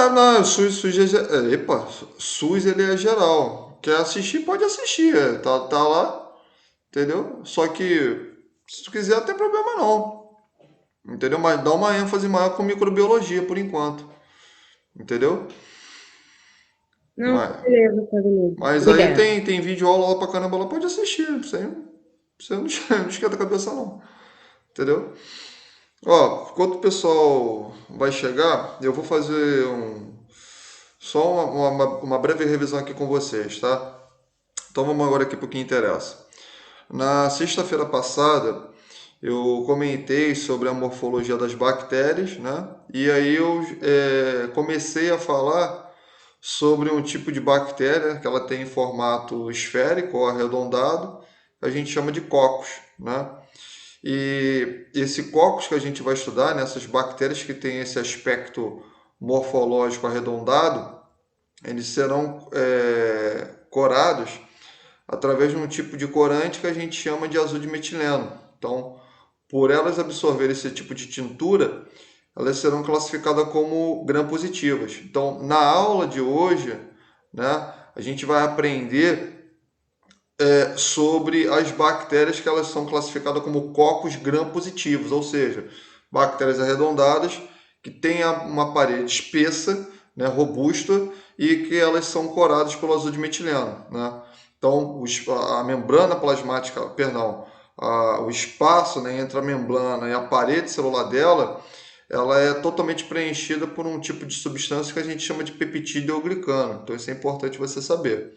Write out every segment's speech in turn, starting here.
Não, o SUS, epa, SUS ele é geral. Quer assistir, pode assistir. Tá lá, entendeu? Só que, se tu quiser, não tem problema não. Entendeu? Mas dá uma ênfase maior com microbiologia por enquanto. Entendeu? Não, Mas, beleza, tá beleza. mas aí Obrigada. tem vídeo aula lá pra caramba lá, pode assistir. Você não, não esquenta a cabeça não. Entendeu? Ó, enquanto o pessoal vai chegar, eu vou fazer só uma breve revisão aqui com vocês, tá? Então vamos agora aqui para o que interessa. Na sexta-feira passada, eu comentei sobre a morfologia das bactérias, né? E aí eu comecei a falar sobre um tipo de bactéria que ela tem formato esférico ou arredondado, que a gente chama de cocos, né? E esse cocos que a gente vai estudar, nessas bactérias que têm esse aspecto morfológico arredondado, eles serão corados através de um tipo de corante que a gente chama de azul de metileno. Então, por elas absorverem esse tipo de tintura, elas serão classificadas como gram-positivas. Então, na aula de hoje, né, a gente vai aprender sobre as bactérias que elas são classificadas como cocos gram-positivos, ou seja, bactérias arredondadas que têm uma parede espessa, né, robusta, e que elas são coradas pelo azul de metileno, né? Então, a membrana plasmática, perdão, o espaço, né, entre a membrana e a parede celular dela, ela é totalmente preenchida por um tipo de substância que a gente chama de peptídeo ou glicano. Então, isso é importante você saber.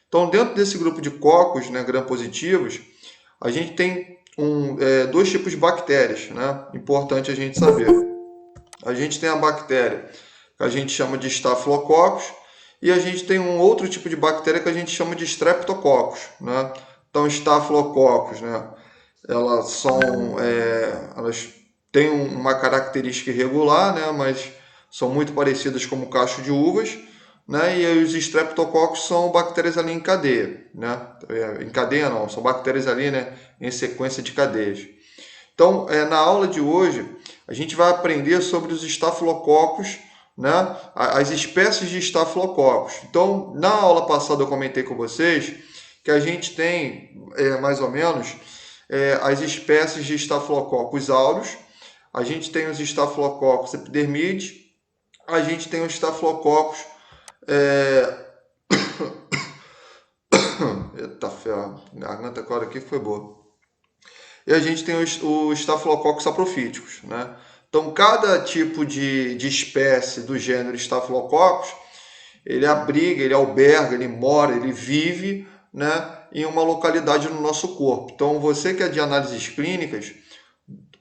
Então, dentro desse grupo de cocos, né, gram-positivos, a gente tem dois tipos de bactérias, né? Importante a gente saber. A gente tem a bactéria que a gente chama de Staphylococcus e a gente tem um outro tipo de bactéria que a gente chama de Streptococcus, né? Então, Staphylococcus, né? Elas têm uma característica irregular, né? Mas são muito parecidas como cacho de uvas, né? E os Streptococcus são bactérias ali em cadeia, né? Em cadeia não, são bactérias ali, né? Em sequência de cadeias. Então, na aula de hoje, a gente vai aprender sobre os estafilococos, né? As espécies de estafilococos. Então, na aula passada eu comentei com vocês que a gente tem, mais ou menos, as espécies de estafilococos aureus, a gente tem os estafilococos epidermides, a gente tem os estafilococos... Eita ferro, a garganta agora aqui foi boa. E a gente tem os estafilococos saprofíticos, né? Então, cada tipo de espécie do gênero Staphylococcus, ele abriga, ele alberga, ele mora, ele vive, né, em uma localidade no nosso corpo. Então, você que é de análises clínicas,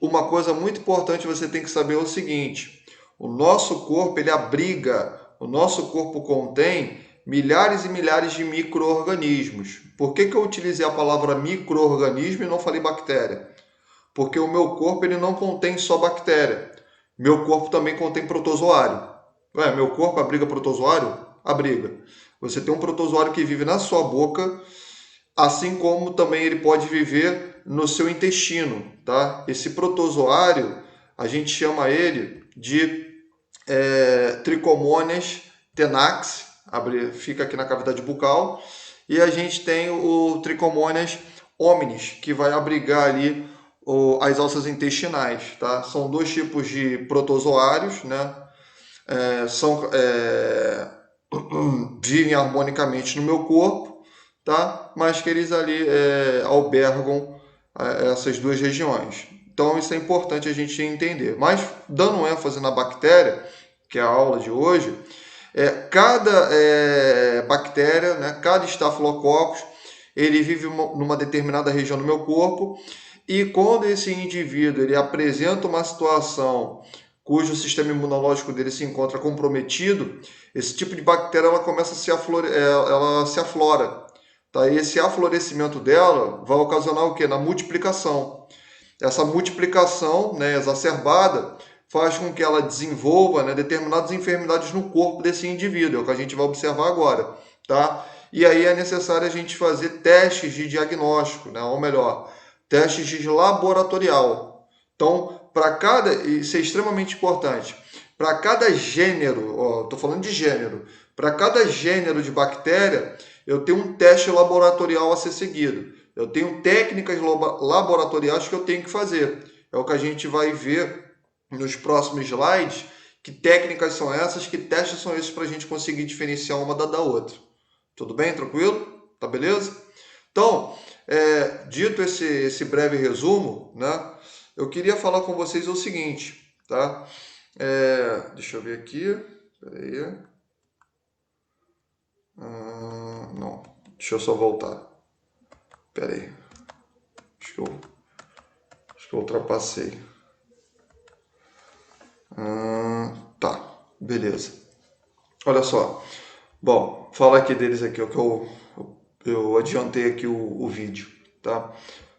uma coisa muito importante você tem que saber é o seguinte: o nosso corpo, ele abriga, o nosso corpo contém milhares e milhares de micro-organismos. Por que eu utilizei a palavra micro-organismo e não falei bactéria? Porque o meu corpo ele não contém só bactéria. Meu corpo também contém protozoário. Ué, meu corpo abriga protozoário? Abriga. Você tem um protozoário que vive na sua boca, assim como também ele pode viver no seu intestino, tá? Esse protozoário, a gente chama ele de Trichomonas tenax, fica aqui na cavidade bucal, e a gente tem o Trichomonas hominis, que vai abrigar ali as alças intestinais, tá? São dois tipos de protozoários, né? Vivem harmonicamente no meu corpo, tá? Mas que eles ali albergam essas duas regiões. Então isso é importante a gente entender. Mas dando ênfase na bactéria, que é a aula de hoje, cada bactéria, né, cada estafilococcus, ele vive numa determinada região do meu corpo e quando esse indivíduo ele apresenta uma situação cujo sistema imunológico dele se encontra comprometido, esse tipo de bactéria ela começa a ela se aflora. Tá? E esse aflorescimento dela vai ocasionar o quê? Na multiplicação. Essa multiplicação, né, exacerbada faz com que ela desenvolva, né, determinadas enfermidades no corpo desse indivíduo, é o que a gente vai observar agora. Tá? E aí é necessário a gente fazer testes de diagnóstico, né, ou melhor, testes de laboratorial. Então, isso é extremamente importante. para cada gênero, estou falando de gênero, para cada gênero de bactéria, eu tenho um teste laboratorial a ser seguido. Eu tenho técnicas laboratoriais que eu tenho que fazer. É o que a gente vai ver nos próximos slides. Que técnicas são essas, que testes são esses para a gente conseguir diferenciar uma da outra. Tudo bem? Tranquilo? Tá beleza? Então, dito esse breve resumo, né, eu queria falar com vocês o seguinte, tá? Deixa eu ver aqui. Peraí. Não, deixa eu só voltar. Peraí. Acho que eu ultrapassei. Tá, beleza. Olha só. Bom, falar aqui deles aqui, que eu adiantei aqui o vídeo, tá?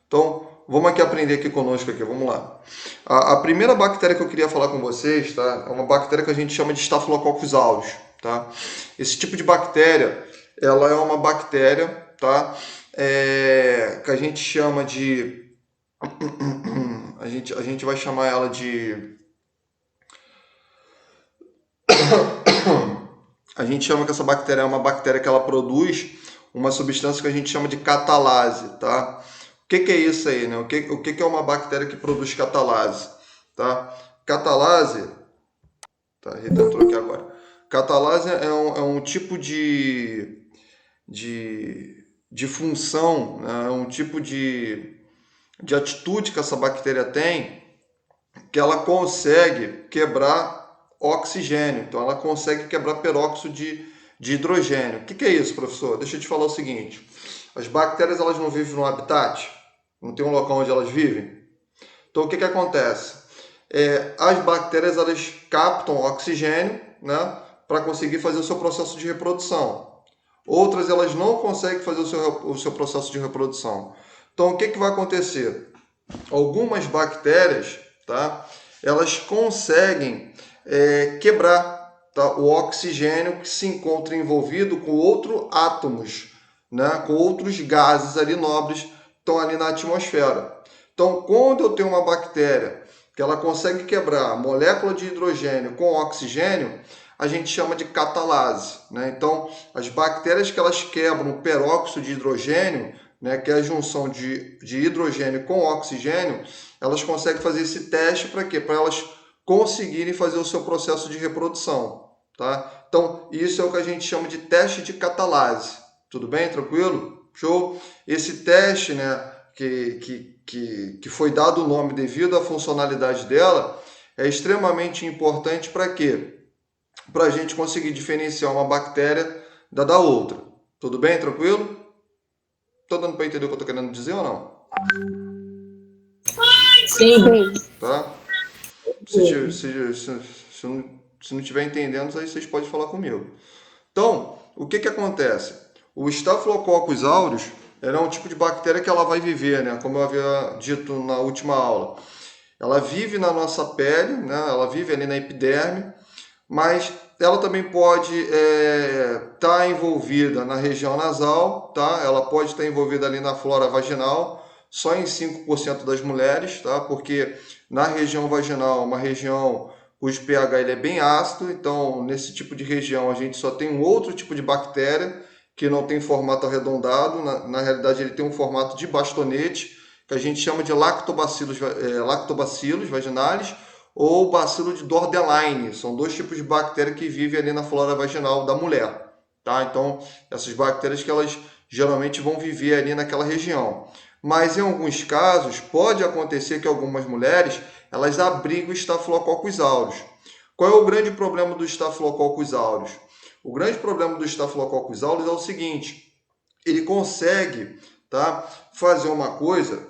Então, vamos aqui aprender aqui conosco aqui, vamos lá. A primeira bactéria que eu queria falar com vocês, tá? É uma bactéria que a gente chama de Staphylococcus aureus, tá? Esse tipo de bactéria, ela é uma bactéria, tá? Que a gente chama de... A gente vai chamar ela de... A gente chama que essa bactéria é uma bactéria que ela produz uma substância que a gente chama de catalase, tá? O que é isso aí, né? O que é uma bactéria que produz catalase, tá? Catalase, tá? A Rita entrou aqui agora. Catalase é um tipo de função, né? É um tipo de atitude que essa bactéria tem, que ela consegue quebrar oxigênio. Então, ela consegue quebrar peróxido de hidrogênio. O que é isso, professor? Deixa eu te falar o seguinte. As bactérias, elas não vivem no habitat? Não tem um local onde elas vivem? Então, o que acontece? As bactérias, elas captam oxigênio, né, para conseguir fazer o seu processo de reprodução. Outras, elas não conseguem fazer o seu processo de reprodução. Então, o que vai acontecer? Algumas bactérias, tá, elas conseguem quebrar, tá, o oxigênio que se encontra envolvido com outros átomos, né, com outros gases ali nobres que estão ali na atmosfera. Então, quando eu tenho uma bactéria que ela consegue quebrar a molécula de hidrogênio com oxigênio, a gente chama de catalase, né? Então, as bactérias que elas quebram o peróxido de hidrogênio, né, que é a junção de hidrogênio com oxigênio, elas conseguem fazer esse teste para quê? Para elas conseguirem fazer o seu processo de reprodução, tá? Então, isso é o que a gente chama de teste de catalase. Tudo bem? Tranquilo? Show? Esse teste, né, que foi dado o nome devido à funcionalidade dela, é extremamente importante para quê? Para a gente conseguir diferenciar uma bactéria da outra. Tudo bem? Tranquilo? Tô dando para entender o que eu tô querendo dizer ou não? Sim. Tá? Se não estiver entendendo, aí vocês podem falar comigo. Então, o que acontece? O Staphylococcus aureus é um tipo de bactéria que ela vai viver, né? Como eu havia dito na última aula. Ela vive na nossa pele, né? Ela vive ali na epiderme, mas ela também pode estar envolvida na região nasal, tá? Ela pode estar envolvida ali na flora vaginal, só em 5% das mulheres, tá? Porque na região vaginal, uma região cujo pH ele é bem ácido, então nesse tipo de região a gente só tem um outro tipo de bactéria que não tem formato arredondado, na realidade ele tem um formato de bastonete, que a gente chama de lactobacillus vaginalis, ou bacilo de Borderline. São dois tipos de bactérias que vivem ali na flora vaginal da mulher, tá? Então, essas bactérias que elas geralmente vão viver ali naquela região. Mas em alguns casos, pode acontecer que algumas mulheres, elas abrigam o Staphylococcus aureus. Qual é o grande problema do Staphylococcus aureus? O grande problema do Staphylococcus aureus é o seguinte, ele consegue, tá, fazer uma coisa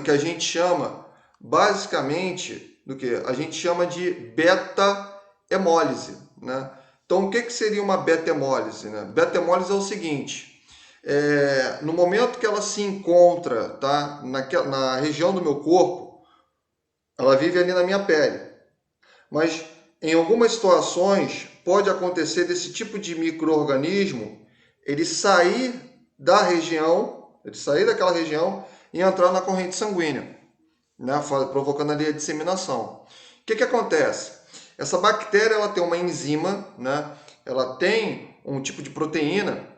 que a gente chama basicamente do que? A gente chama de beta-hemólise, né? Então, o que seria uma beta-hemólise, né? Beta-hemólise é o seguinte, no momento que ela se encontra, tá, na região do meu corpo, ela vive ali na minha pele, mas em algumas situações pode acontecer desse tipo de micro-organismo ele sair da região, ele sair daquela região e entrar na corrente sanguínea, né, provocando ali a disseminação. O que acontece? Essa bactéria ela tem uma enzima, né? Ela tem um tipo de proteína,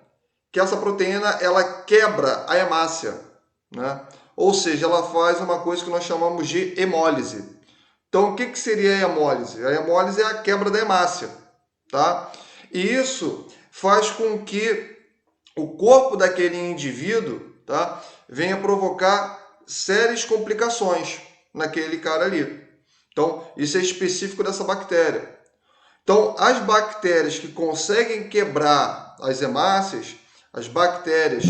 que essa proteína ela quebra a hemácia, né? Ou seja, ela faz uma coisa que nós chamamos de hemólise. Então, o que seria a hemólise? A hemólise é a quebra da hemácia, tá? E isso faz com que o corpo daquele indivíduo, tá, venha provocar sérias complicações naquele cara ali. Então, isso é específico dessa bactéria. Então, as bactérias que conseguem quebrar as hemácias, as bactérias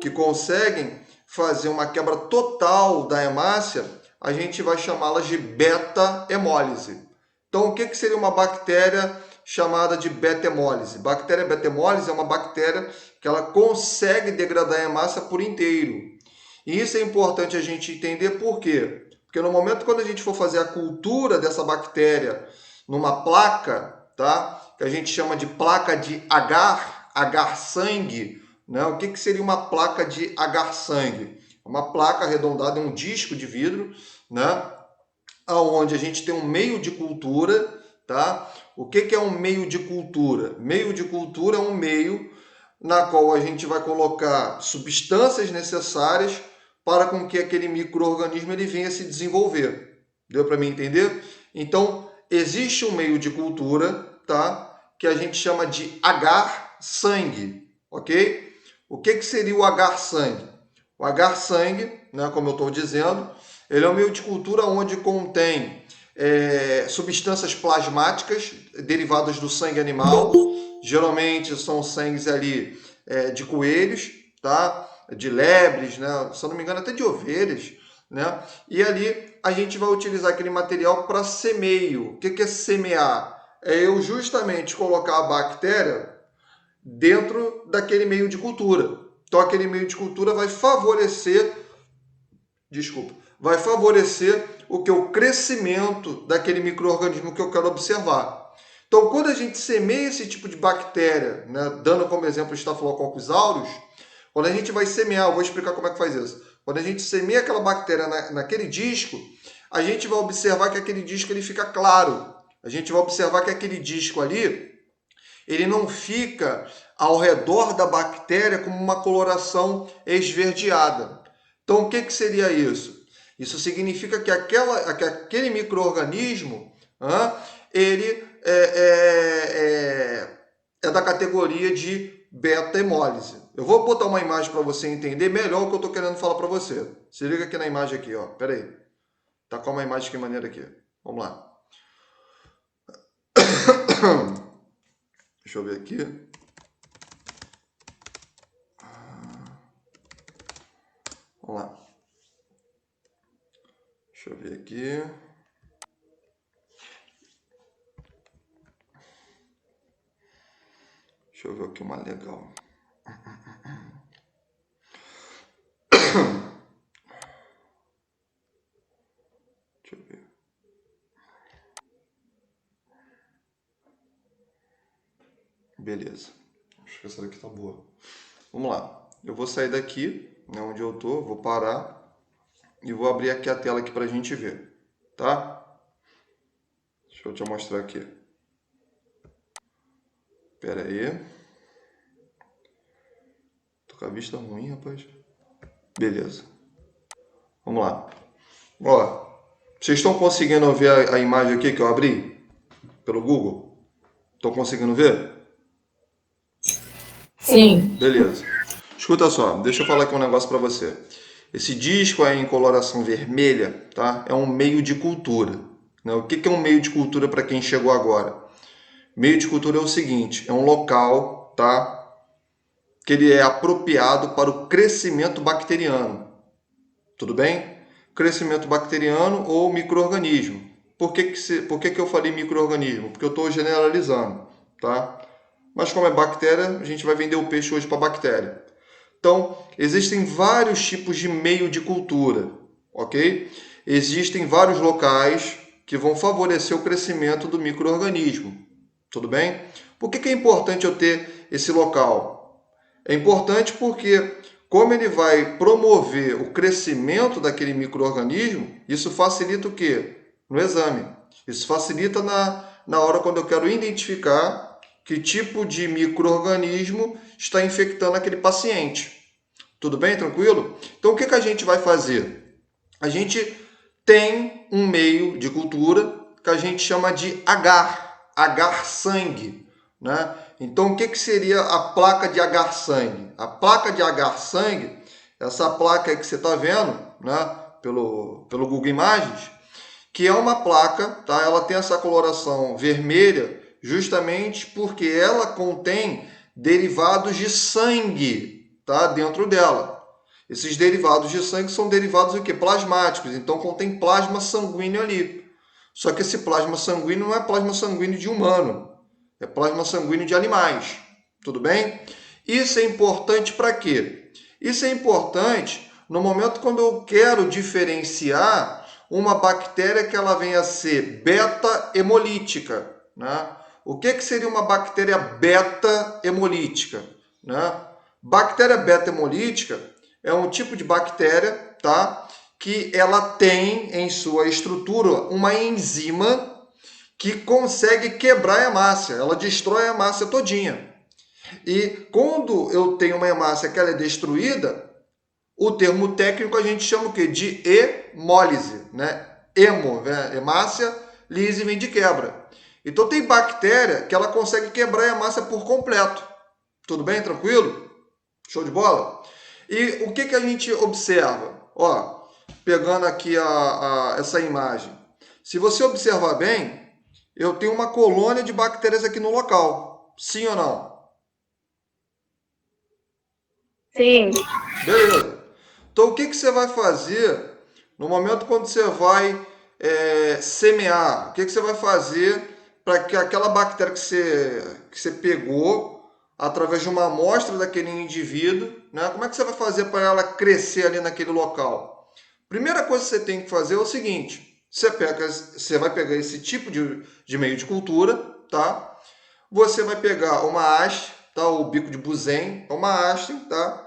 que conseguem fazer uma quebra total da hemácia, a gente vai chamá-las de beta-hemólise. Então, o que seria uma bactéria chamada de beta-hemólise? Bactéria beta-hemólise é uma bactéria que ela consegue degradar a hemácia por inteiro. E isso é importante a gente entender por quê? Porque no momento quando a gente for fazer a cultura dessa bactéria numa placa, tá? Que a gente chama de placa de agar-sangue, né? O que seria uma placa de agar-sangue? Uma placa arredondada, um disco de vidro, né? Onde a gente tem um meio de cultura, tá? O que é um meio de cultura? Meio de cultura é um meio na qual a gente vai colocar substâncias necessárias para com que aquele micro-organismo ele venha se desenvolver. Deu para mim entender? Então, existe um meio de cultura, tá? Que a gente chama de agar-sangue, ok? O que seria o agar-sangue? O agar-sangue, né, como eu estou dizendo, ele é um meio de cultura onde contém substâncias plasmáticas derivadas do sangue animal. Geralmente são sangues ali de coelhos, tá? De lebres, né? Se eu não me engano, até de ovelhas, né? E ali a gente vai utilizar aquele material para semeio. O que é semear? É eu justamente colocar a bactéria dentro daquele meio de cultura. Então aquele meio de cultura vai favorecer, vai favorecer o crescimento daquele micro-organismo que eu quero observar. Então, quando a gente semeia esse tipo de bactéria, né, dando como exemplo o Staphylococcus aureus, quando a gente vai semear, eu vou explicar como é que faz isso. Quando a gente semeia aquela bactéria naquele disco, a gente vai observar que aquele disco ele fica claro. A gente vai observar que aquele disco ali, ele não fica ao redor da bactéria como uma coloração esverdeada. Então, o que seria isso? Isso significa que aquele micro-organismo, ele é da categoria de beta-hemólise. Eu vou botar uma imagem para você entender melhor o que eu estou querendo falar para você. Se liga aqui na imagem aqui, ó. Pera aí. Tá com uma imagem que maneira aqui. Vamos lá. Deixa eu ver aqui. Vamos lá. Deixa eu ver aqui. Deixa eu ver aqui uma legal. Deixa eu ver. Beleza. Acho que essa daqui tá boa. Vamos lá. Eu vou sair daqui, né, onde eu tô, vou parar e vou abrir aqui a tela aqui pra gente ver, tá? Deixa eu te mostrar aqui. Pera aí. Tô com a vista ruim, rapaz. Beleza. Vamos lá. Ó, vocês estão conseguindo ver a imagem aqui que eu abri pelo Google? Estão conseguindo ver? Sim. Beleza. Escuta só, deixa eu falar aqui um negócio para você. Esse disco aí em coloração vermelha, tá? É um meio de cultura, né? O que é um meio de cultura para quem chegou agora? Meio de cultura é o seguinte, é um local, tá? Que ele é apropriado para o crescimento bacteriano. Tudo bem? Crescimento bacteriano ou micro-organismo. Por que eu falei micro-organismo? Porque eu estou generalizando, tá? Mas como é bactéria, a gente vai vender o peixe hoje para bactéria. Então, existem vários tipos de meio de cultura, ok? Existem vários locais que vão favorecer o crescimento do micro-organismo, tudo bem? Por que é importante eu ter esse local? É importante porque, como ele vai promover o crescimento daquele micro-organismo, isso facilita o quê? No exame. Isso facilita na hora quando eu quero identificar que tipo de micro-organismo está infectando aquele paciente. Tudo bem? Tranquilo? Então, o que a gente vai fazer? A gente tem um meio de cultura que a gente chama de agar-sangue, né? Então, o que seria a placa de agar-sangue? A placa de agar-sangue, essa placa aí que você está vendo, né, pelo Google Imagens, que é uma placa, tá? Ela tem essa coloração vermelha justamente porque ela contém derivados de sangue, tá? Dentro dela. Esses derivados de sangue são derivados o quê? Plasmáticos, então contém plasma sanguíneo ali. Só que esse plasma sanguíneo não é plasma sanguíneo de humano, é plasma sanguíneo de animais. Tudo bem? Isso é importante para quê? Isso é importante no momento quando eu quero diferenciar uma bactéria que ela venha a ser beta-hemolítica, né? O que seria uma bactéria beta-hemolítica, né? Bactéria beta-hemolítica é um tipo de bactéria, tá? Que ela tem em sua estrutura uma enzima que consegue quebrar a hemácia, ela destrói a hemácia todinha. E quando eu tenho uma hemácia que ela é destruída, o termo técnico a gente chama o quê? De hemólise, né? Hemo, né? Hemácia, lise vem de quebra. Então tem bactéria que ela consegue quebrar a hemácia por completo. Tudo bem? Tranquilo? Show de bola? E o que a gente observa? Ó, pegando aqui essa imagem. Se você observar bem, eu tenho uma colônia de bactérias aqui no local. Sim ou não? Sim. Beleza. Então, o que você vai fazer no momento quando você vai semear? O que você vai fazer para que aquela bactéria que você pegou através de uma amostra daquele indivíduo, né? Como é que você vai fazer para ela crescer ali naquele local? Primeira coisa que você tem que fazer é o seguinte: você vai pegar esse tipo de meio de cultura, tá? Você vai pegar uma haste, tá? O bico de Bunsen, uma haste, tá?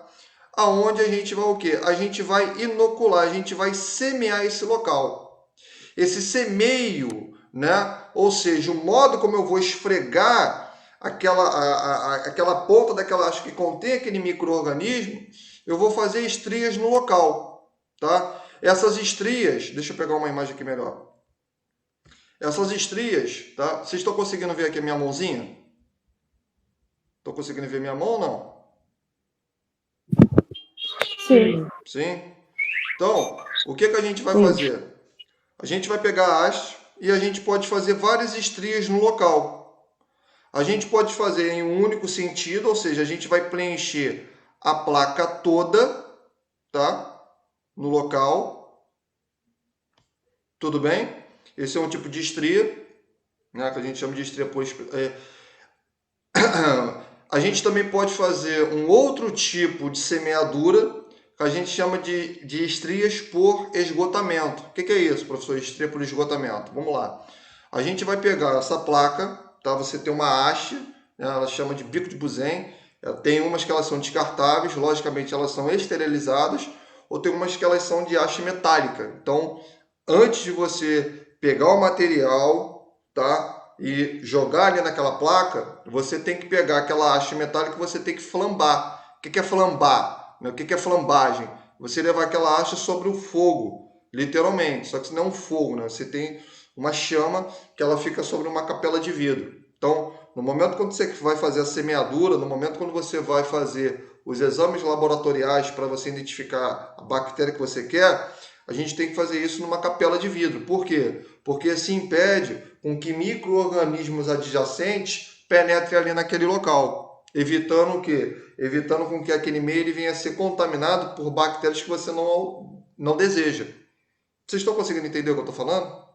Aonde a gente vai o quê? A gente vai inocular, a gente vai semear esse local. Esse semeio, né? Ou seja, o modo como eu vou esfregar aquela ponta daquela haste que contém aquele micro-organismo, eu vou fazer estrias no local, tá? Essas estrias, deixa eu pegar uma imagem aqui melhor. Essas estrias, tá? Vocês estão conseguindo ver aqui a minha mãozinha? Estão conseguindo ver minha mão ou não? Sim. Sim? Então, o que a gente vai Sim. fazer? A gente vai pegar a haste e a gente pode fazer várias estrias no local. A gente pode fazer em um único sentido, ou seja, a gente vai preencher a placa toda, tá? No local. Tudo bem? Esse é um tipo de estria, né? Que a gente chama de estria por... A gente também pode fazer um outro tipo de semeadura que a gente chama de estrias por esgotamento. O que é isso, professor? Estria por esgotamento. Vamos lá. A gente vai pegar essa placa, tá? Você tem uma haste, né? Ela chama de bico de Bunsen. Tem umas que elas são descartáveis, logicamente elas são esterilizadas, ou tem umas que elas são de haste metálica. Então, antes de você pegar o material, tá? E jogar ali naquela placa, você tem que pegar aquela haste metálica e você tem que flambar. O que é flambar? O que é flambagem? Você levar aquela haste sobre o fogo, literalmente. Só que isso não é um fogo, né? Você tem uma chama que ela fica sobre uma capela de vidro. Então, no momento quando você vai fazer a semeadura, no momento quando você vai fazer os exames laboratoriais para você identificar a bactéria que você quer, a gente tem que fazer isso numa capela de vidro. Por quê? Porque assim impede com que micro-organismos adjacentes penetrem ali naquele local, evitando o quê? Evitando com que aquele meio ele venha a ser contaminado por bactérias que você não deseja. Vocês estão conseguindo entender o que eu estou falando?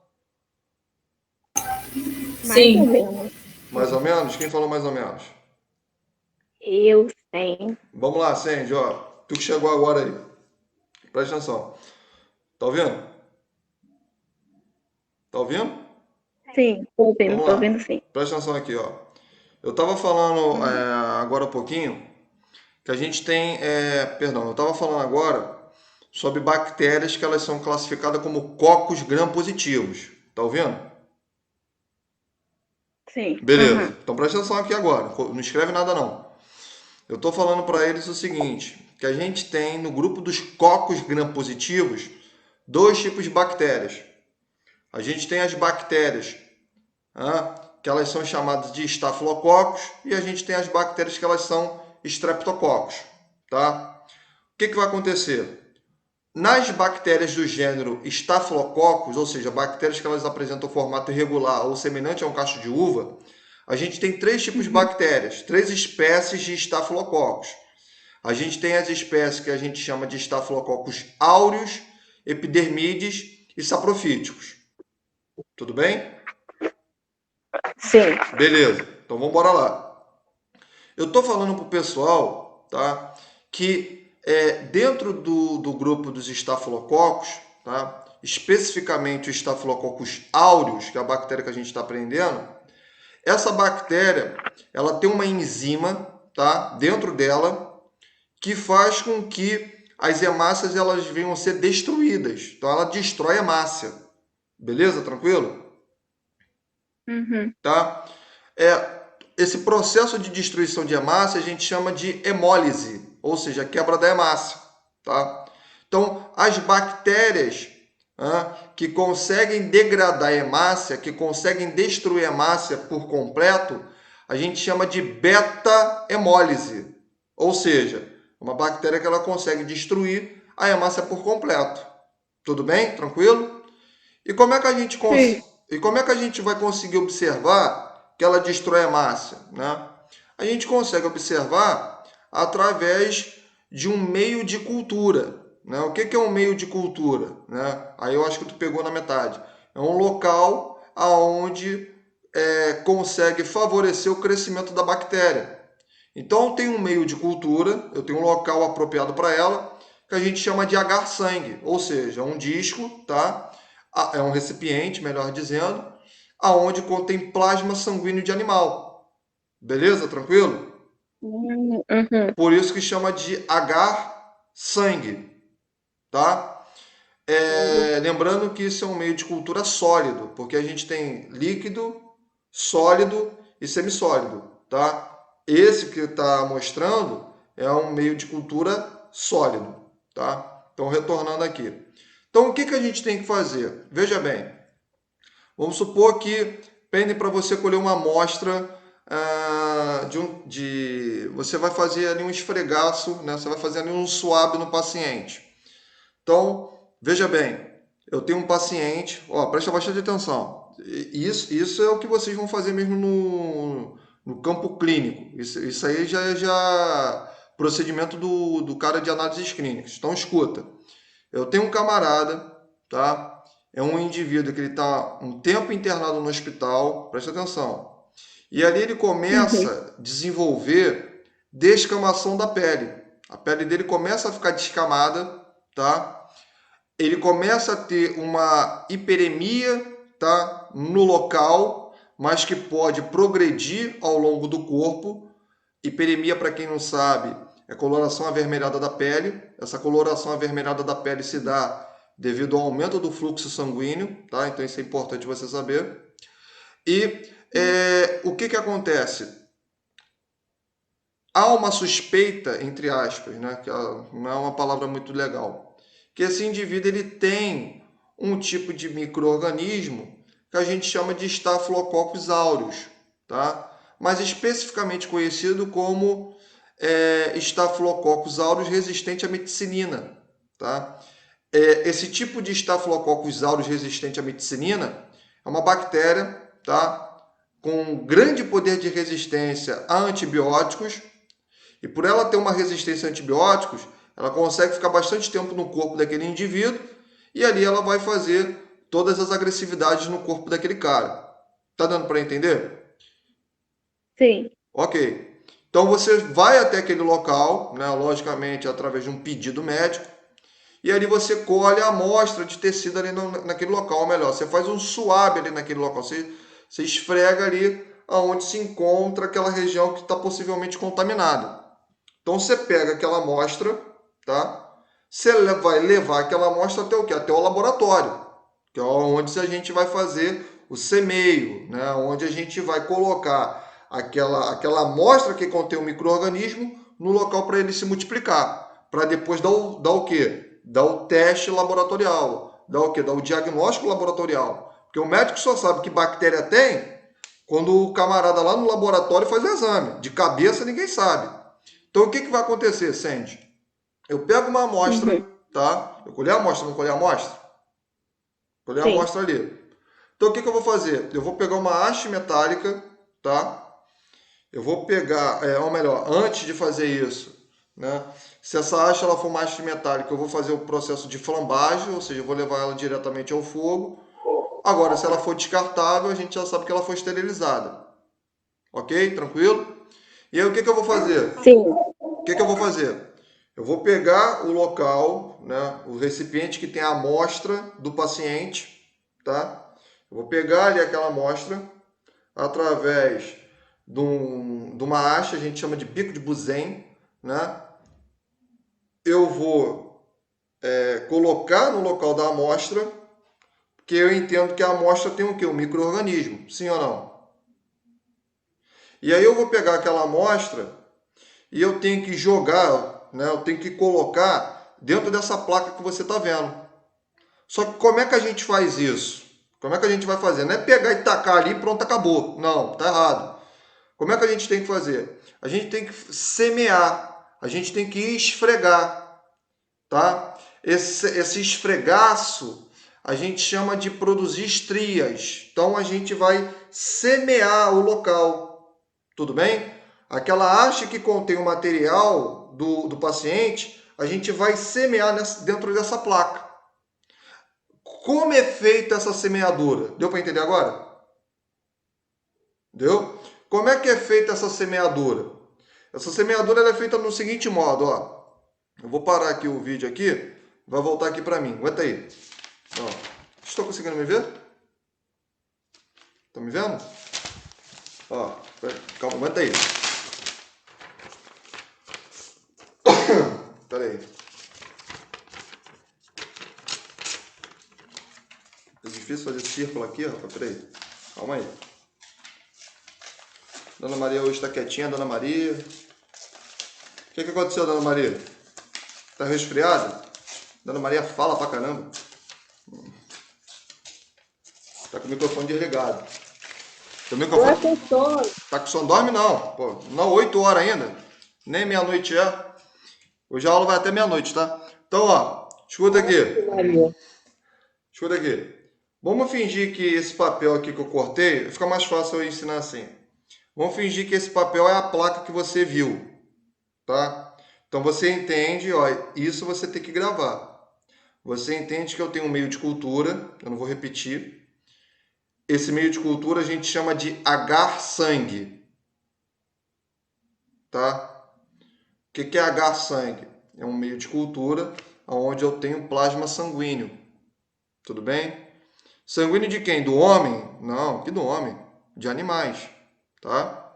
Mais ou menos. Mais ou menos? Quem falou mais ou menos? Eu sei. Vamos lá, Sandy, ó. Tu que chegou agora aí. Presta atenção. Tá ouvindo? Tá ouvindo? Sim, Vamos tô lá. ouvindo sim. Presta atenção aqui, ó. Eu estava falando agora há pouquinho que a gente tem, perdão, eu estava falando agora sobre bactérias que elas são classificadas como cocos gram-positivos. Tá ouvindo? Sim. Beleza. Aham. Então presta atenção aqui agora. Não escreve nada não. Eu estou falando para eles o seguinte, que a gente tem no grupo dos cocos gram-positivos dois tipos de bactérias. A gente tem as bactérias, que elas são chamadas de estafilococos, e a gente tem as bactérias que elas são streptococos, tá? O que vai acontecer? Nas bactérias do gênero Staphylococcus, ou seja, bactérias que elas apresentam formato irregular ou semelhante a um cacho de uva, a gente tem três tipos de Uhum. bactérias, três espécies de Staphylococcus. A gente tem as espécies que a gente chama de Staphylococcus aureus, epidermides e saprofíticos. Tudo bem? Sim. Beleza. Então vamos embora lá. Eu estou falando para o pessoal, tá, que dentro do grupo dos estafilococos, tá, especificamente o Staphylococcus aureus, que é a bactéria que a gente está aprendendo, essa bactéria ela tem uma enzima, tá, dentro dela que faz com que as hemácias elas venham a ser destruídas. Então ela destrói a hemácia. Beleza? Tranquilo? Uhum. Tá? Esse processo de destruição de hemácia a gente chama de hemólise, ou seja, quebra da hemácia. Tá? Então, as bactérias que conseguem degradar a hemácia, que conseguem destruir a hemácia por completo, a gente chama de beta-hemólise, ou seja, uma bactéria que ela consegue destruir a hemácia por completo. Tudo bem? Tranquilo? E como é que a gente Sim. e como é que a gente vai conseguir observar que ela destrói a hemácia, né? A gente consegue observar através de um meio de cultura, né? O que é um meio de cultura, né? Aí eu acho que tu pegou na metade. É um local aonde consegue favorecer o crescimento da bactéria. Então eu tenho um meio de cultura, eu tenho um local apropriado para ela, que a gente chama de agar sangue, ou seja, um disco, tá? É um recipiente, melhor dizendo, aonde contém plasma sanguíneo de animal. Beleza? Tranquilo? Uhum. Por isso que chama de agar sangue, tá? Uhum. Lembrando que isso é um meio de cultura sólido, porque a gente tem líquido, sólido e semissólido, tá? Esse que está mostrando é um meio de cultura sólido, tá? Então, retornando aqui. Então, o que a gente tem que fazer? Veja bem, vamos supor que pedem para você colher uma amostra você vai fazer ali um esfregaço, né? Você vai fazer ali um swab no paciente. Então, veja bem, eu tenho um paciente, ó, presta bastante atenção. Isso é o que vocês vão fazer mesmo no campo clínico. Isso aí já é procedimento do cara de análises clínicas. Então, escuta. Eu tenho um camarada, tá? É um indivíduo que ele está um tempo internado no hospital, presta atenção. E ali ele Uhum. começa a desenvolver descamação da pele. A pele dele começa a ficar descamada, tá? Ele começa a ter uma hiperemia, tá, no local, mas que pode progredir ao longo do corpo. Hiperemia, para quem não sabe, é coloração avermelhada da pele. Essa coloração avermelhada da pele se dá devido ao aumento do fluxo sanguíneo, tá? Então isso é importante você saber. E o que acontece? Há uma suspeita, entre aspas, né, que não é uma palavra muito legal, que esse indivíduo ele tem um tipo de micro-organismo que a gente chama de Staphylococcus aureus, tá? Mas especificamente conhecido como Staphylococcus aureus resistente à meticinina, tá? Esse tipo de Staphylococcus aureus resistente à meticinina é uma bactéria, tá? Com grande poder de resistência a antibióticos, e por ela ter uma resistência a antibióticos, ela consegue ficar bastante tempo no corpo daquele indivíduo e ali ela vai fazer todas as agressividades no corpo daquele cara. Tá dando para entender? Sim. Ok. Então você vai até aquele local, né, logicamente através de um pedido médico, e ali você colhe a amostra de tecido ali naquele local, ou melhor, você faz um swab ali naquele local, você esfrega ali aonde se encontra aquela região que está possivelmente contaminada. Então você pega aquela amostra, tá? Você vai levar aquela amostra até o quê? Até o laboratório, que é onde a gente vai fazer O semeio, né? Onde a gente vai colocar aquela amostra que contém o micro-organismo no local para ele se multiplicar. Para depois dar o quê? Dar o teste laboratorial. Dar o quê? Dar o diagnóstico laboratorial. Porque o médico só sabe que bactéria tem quando o camarada lá no laboratório faz o exame. De cabeça ninguém sabe. Então o que vai acontecer, Sandy? Eu pego uma amostra, Uhum. tá? Eu colhi a amostra, não colhi a amostra? Colhi a Sim. amostra ali. Então o que eu vou fazer? Eu vou pegar uma haste metálica, tá? Eu vou pegar, ou melhor, antes de fazer isso, né? Se essa haste ela for uma haste metálica, eu vou fazer o processo de flambagem, ou seja, eu vou levar ela diretamente ao fogo. Agora, se ela for descartável, a gente já sabe que ela foi esterilizada. Ok? Tranquilo? E aí o que eu vou fazer? Sim. O que eu vou fazer? Eu vou pegar o local, né, o recipiente que tem a amostra do paciente, tá? Eu vou pegar ali aquela amostra através de uma haste, a gente chama de bico de Bunsen, né? Eu vou colocar no local da amostra, porque eu entendo que a amostra tem o quê? Um micro-organismo, sim ou não? E aí eu vou pegar aquela amostra e eu tenho que jogar, né? Eu tenho que colocar dentro dessa placa que você está vendo. Só que como é que a gente faz isso? Como é que a gente vai fazer? Não é pegar e tacar ali e pronto, acabou. Não, tá errado. Como é que a gente tem que fazer? A gente tem que semear, a gente tem que esfregar, tá? Esse esfregaço a gente chama de produzir estrias. Então a gente vai semear o local, tudo bem? Aquela haste que contém o material do paciente, a gente vai semear dentro dessa placa. Como é feita essa semeadura? Deu para entender agora? Deu? Como é que é feita essa semeadura? Essa semeadura ela é feita no seguinte modo, ó. Eu vou parar aqui o vídeo aqui, vai voltar aqui para mim. Aguenta aí. Ó. Estou conseguindo me ver? Tá me vendo? Ó, calma, aguenta aí. Pera aí. É difícil fazer círculo aqui, rapaz. Pera aí. Calma aí. Dona Maria hoje está quietinha, Dona Maria. O que aconteceu, Dona Maria? Tá resfriada? Dona Maria fala pra caramba. Tá com o microfone desligado. Teu microfone... Tô com sono. Tá com sono? Dorme não. Pô, não, 8 horas ainda. Nem meia-noite é. Hoje a aula vai até meia-noite, tá? Então, ó, escuta aqui. Maria. Escuta aqui. Vamos fingir que esse papel aqui que eu cortei, fica mais fácil eu ensinar assim. Vamos fingir que esse papel é a placa que você viu, tá? Então você entende, ó, isso você tem que gravar. Você entende que eu tenho um meio de cultura, eu não vou repetir. Esse meio de cultura a gente chama de agar-sangue, tá? O que é agar-sangue? É um meio de cultura onde eu tenho plasma sanguíneo, tudo bem? Sanguíneo de quem? Do homem? Não, que do homem. De animais, tá?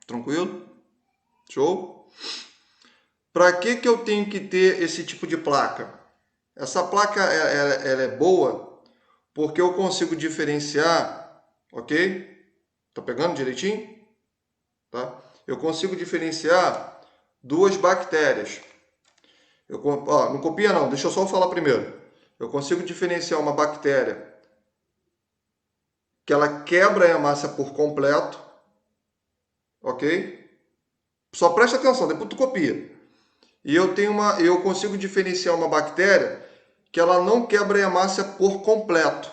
Tranquilo? Show? Para que eu tenho que ter esse tipo de placa? Essa placa ela é boa porque eu consigo diferenciar, ok? Tá pegando direitinho? Tá? Eu consigo diferenciar duas bactérias. Não copia não, deixa eu só falar primeiro. Eu consigo diferenciar uma bactéria que ela quebra a hemácia por completo, ok? Só presta atenção, depois tu copia. E eu consigo diferenciar uma bactéria que ela não quebra a hemácia por completo,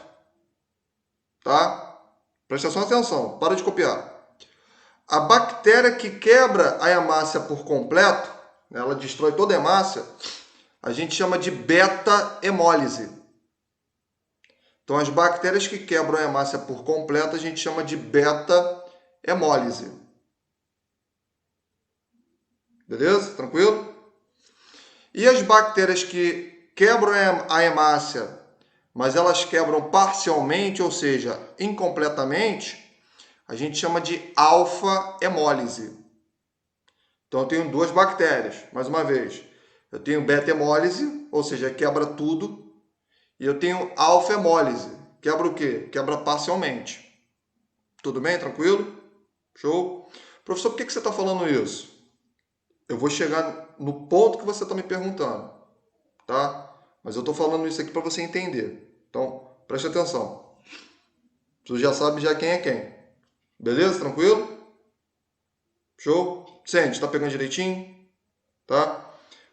tá? Presta só atenção, para de copiar. A bactéria que quebra a hemácia por completo, ela destrói toda a hemácia, a gente chama de beta-hemólise. Então, as bactérias que quebram a hemácia por completo, a gente chama de beta-hemólise. Beleza? Tranquilo? E as bactérias que quebram a hemácia, mas elas quebram parcialmente, ou seja, incompletamente, a gente chama de alfa-hemólise. Então, eu tenho duas bactérias, mais uma vez. Eu tenho beta-hemólise, ou seja, quebra tudo. E eu tenho alfa-hemólise, quebra o quê? Quebra parcialmente. Tudo bem? Tranquilo? Show? Professor, por que você está falando isso? Eu vou chegar no ponto que você está me perguntando, tá? Mas eu estou falando isso aqui para você entender. Então, preste atenção. Tu já sabe já quem é quem. Beleza? Tranquilo? Show? Sente, tá pegando direitinho? Tá?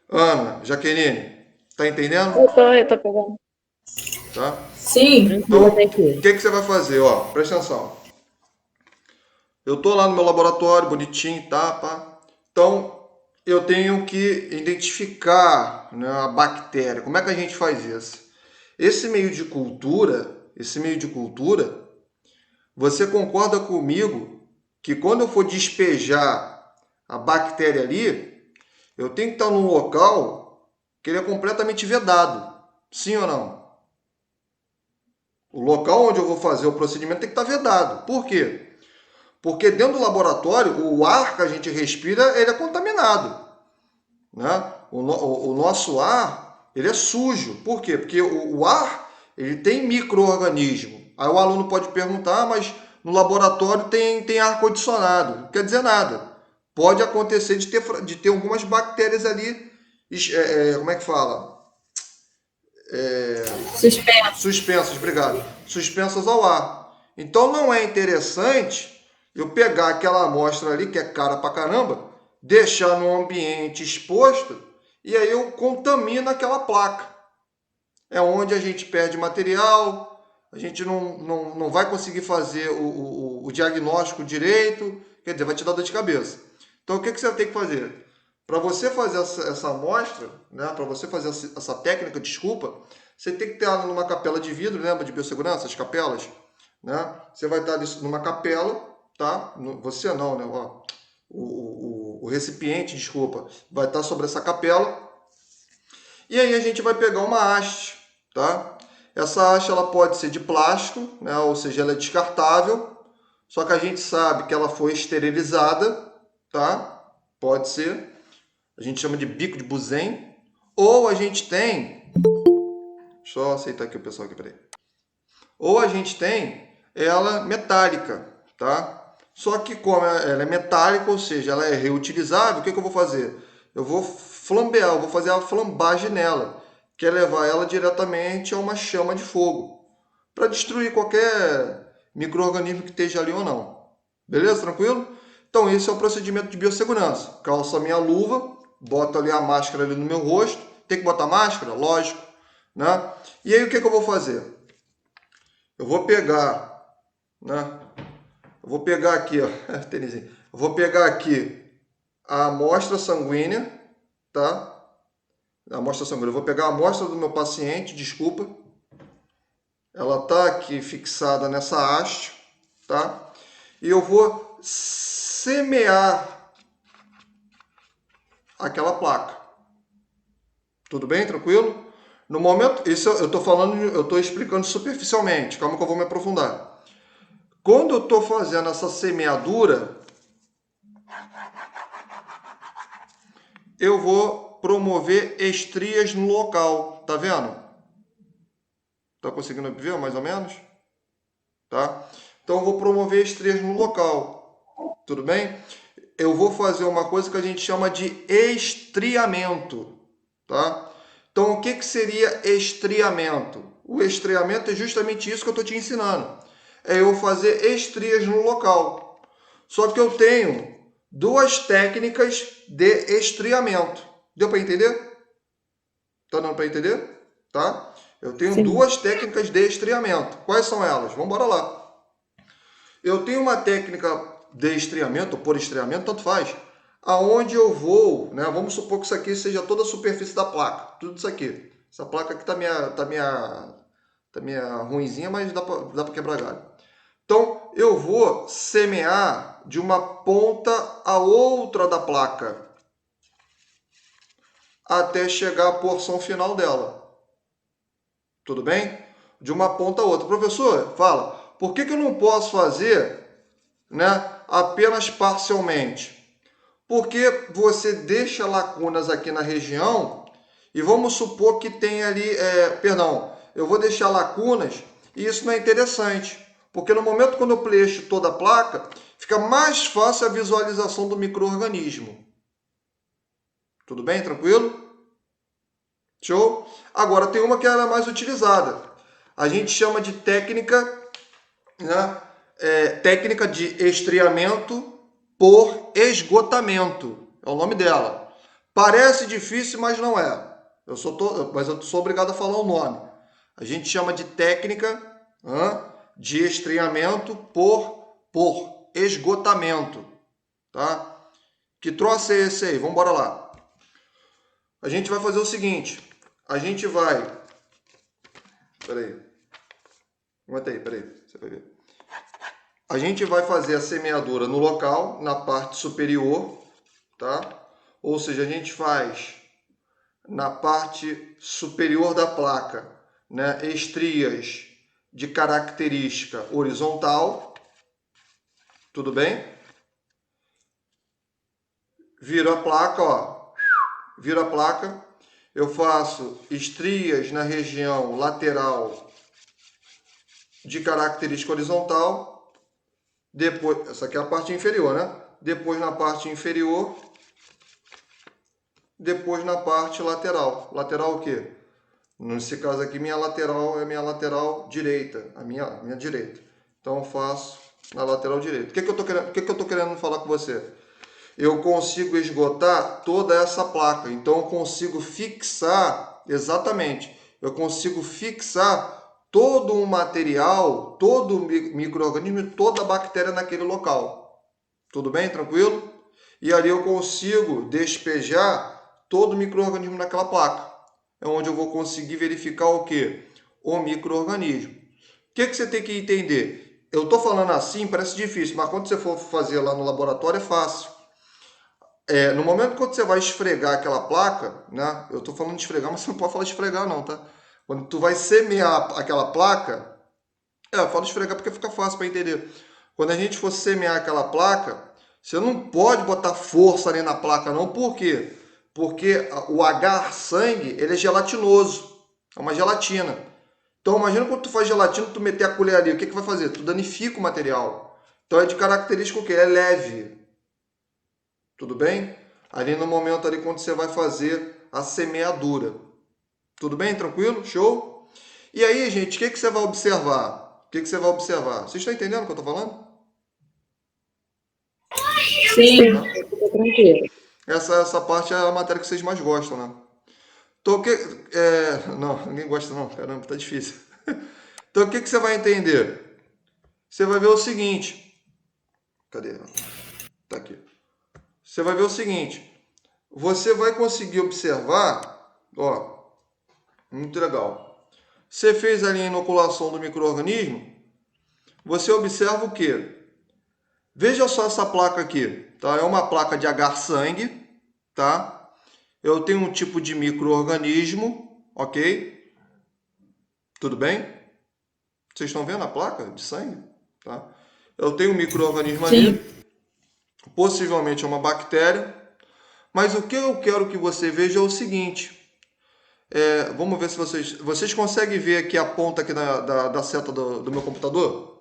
Ana, Jaqueline, tá entendendo? Eu tô pegando. Tá? Sim, Então, Tranquilo até o aqui. que você vai fazer? Ó, presta atenção. Eu tô lá no meu laboratório, bonitinho, tá? Pá. Então, eu tenho que identificar, né, a bactéria. Como é que a gente faz isso? Esse meio de cultura, você concorda comigo que quando eu for despejar a bactéria ali, eu tenho que estar num local que ele é completamente vedado. Sim ou não? O local onde eu vou fazer o procedimento tem que estar vedado. Por quê? Porque dentro do laboratório, o ar que a gente respira, ele é contaminado. Né? O nosso ar, ele é sujo. Por quê? Porque o ar, ele tem micro-organismo. Aí o aluno pode perguntar, mas no laboratório tem ar-condicionado. Não quer dizer nada. Pode acontecer de ter algumas bactérias ali, como é que fala? suspenso. Suspensas, obrigado. Suspensas ao ar. Então não é interessante eu pegar aquela amostra ali, que é cara pra caramba, deixar num ambiente exposto e aí eu contamino aquela placa. É onde a gente perde material, a gente não vai conseguir fazer o diagnóstico direito, quer dizer, vai te dar dor de cabeça. Então o que você vai ter que fazer? Para você fazer essa amostra, né, para você fazer essa técnica, desculpa, você tem que ter ela numa capela de vidro, lembra de biossegurança, as capelas? Né? Você vai estar numa capela, tá? Você não, né? Ó, o recipiente, desculpa, vai estar sobre essa capela. E aí a gente vai pegar uma haste, tá? Essa haste ela pode ser de plástico, né? Ou seja, ela é descartável. Só que a gente sabe que ela foi esterilizada, tá? Pode ser. A gente chama de bico de Bunsen. Ou a gente tem. Deixa eu aceitar aqui o pessoal aqui, peraí. Ou a gente tem ela metálica, tá? Só que como ela é metálica, ou seja, ela é reutilizável, o que eu vou fazer? Eu vou flambear, eu vou fazer a flambagem nela, que é levar ela diretamente a uma chama de fogo, para destruir qualquer micro-organismo que esteja ali ou não. Beleza? Tranquilo? Então esse é o procedimento de biossegurança. Calço a minha luva, boto ali a máscara ali no meu rosto. Tem que botar máscara? Lógico. Né? E aí o que eu vou fazer? Eu vou pegar, né? Eu vou pegar aqui, ó, Tenizinho. Eu vou pegar aqui a amostra sanguínea, tá? A amostra sanguínea. Eu vou pegar a amostra do meu paciente, desculpa. Ela tá aqui fixada nessa haste, tá? E eu vou semear aquela placa. Tudo bem? Tranquilo? No momento, isso eu tô falando, eu tô explicando superficialmente. Calma que eu vou me aprofundar. Quando eu estou fazendo essa semeadura, eu vou promover estrias no local. Tá vendo? Tá conseguindo ver mais ou menos? Tá? Então eu vou promover estrias no local. Tudo bem? Eu vou fazer uma coisa que a gente chama de estriamento. Tá? Então o que seria estriamento? O estriamento é justamente isso que eu estou te ensinando. É eu fazer estrias no local. Só que eu tenho duas técnicas de estriamento. Deu para entender? Tá dando para entender? Tá? Eu tenho Sim. duas técnicas de estriamento. Quais são elas? Vamos embora lá. Eu tenho uma técnica de estriamento, ou por estriamento, tanto faz, aonde eu vou, né? Vamos supor que isso aqui seja toda a superfície da placa. Tudo isso aqui. Essa placa aqui tá minha ruinzinha, mas dá para quebrar galho. Então, eu vou semear de uma ponta a outra da placa, até chegar à porção final dela. Tudo bem? De uma ponta a outra. Professor, fala, por que eu não posso fazer, né, apenas parcialmente? Porque você deixa lacunas aqui na região e vamos supor que tem ali, eu vou deixar lacunas E isso não é interessante, porque no momento quando eu preencho toda a placa, fica mais fácil a visualização do micro-organismo. Tudo bem? Tranquilo? Show? Agora tem uma que era mais utilizada. A gente chama de técnica, né? Técnica de estriamento por esgotamento. É o nome dela. Parece difícil, mas não é. Mas eu sou obrigado a falar o nome. A gente chama de técnica, de estriamento por esgotamento. Tá? Que troço é esse aí? Vamos embora lá. A gente vai fazer o seguinte. A gente vai... Peraí. Aguenta aí, peraí. Você vai ver. A gente vai fazer a semeadura no local, na parte superior, tá? Ou seja, a gente faz na parte superior da placa, né, estrias de característica horizontal, tudo bem? Viro a placa, ó, viro a placa, eu faço estrias na região lateral de característica horizontal, depois, essa aqui é a parte inferior, né? Depois na parte inferior, depois na parte lateral. Lateral o quê? Nesse caso aqui, minha lateral é minha lateral direita, a minha direita. Então eu faço na lateral direita. O que eu tô querendo falar com você? Eu consigo esgotar toda essa placa. Então eu consigo fixar, exatamente, eu consigo fixar todo o material, todo o micro-organismo, toda a bactéria naquele local. Tudo bem? Tranquilo? E ali eu consigo despejar todo o micro-organismo naquela placa. É onde eu vou conseguir verificar o quê? O micro-organismo. O que você tem que entender? Eu estou falando assim, parece difícil, mas quando você for fazer lá no laboratório é fácil. No momento que você vai esfregar aquela placa, né? Eu estou falando de esfregar, mas você não pode falar de esfregar não, tá? Quando tu vai semear aquela placa, eu falo esfregar porque fica fácil para entender. Quando a gente for semear aquela placa, você não pode botar força ali na placa não, por quê? Porque o agar sangue, ele é gelatinoso, é uma gelatina. Então imagina quando tu faz gelatina, tu meter a colher ali, o que que vai fazer? Tu danifica o material. Então é de característica o quê? É leve. Tudo bem? Ali no momento ali quando você vai fazer a semeadura. Tudo bem? Tranquilo? Show? E aí, gente, o que que você vai observar? O que que você vai observar? Vocês estão entendendo o que eu estou falando? Sim, Tá? fica tranquilo. Essa parte é a matéria que vocês mais gostam, né? Então, não, ninguém gosta não. Caramba, tá difícil. Então, o que que você vai entender? Você vai ver o seguinte. Cadê? Tá aqui. Você vai ver o seguinte. Você vai conseguir observar, ó, muito legal. Você fez ali a inoculação do micro-organismo, você observa o quê? Veja só essa placa aqui, tá? É uma placa de agar sangue, tá? Eu tenho um tipo de micro-organismo, ok? Tudo bem? Vocês estão vendo a placa de sangue? Tá? Eu tenho um micro-organismo Sim. ali, possivelmente é uma bactéria, mas o que eu quero que você veja é o seguinte. Vamos ver se vocês conseguem ver aqui a ponta aqui da seta do meu computador?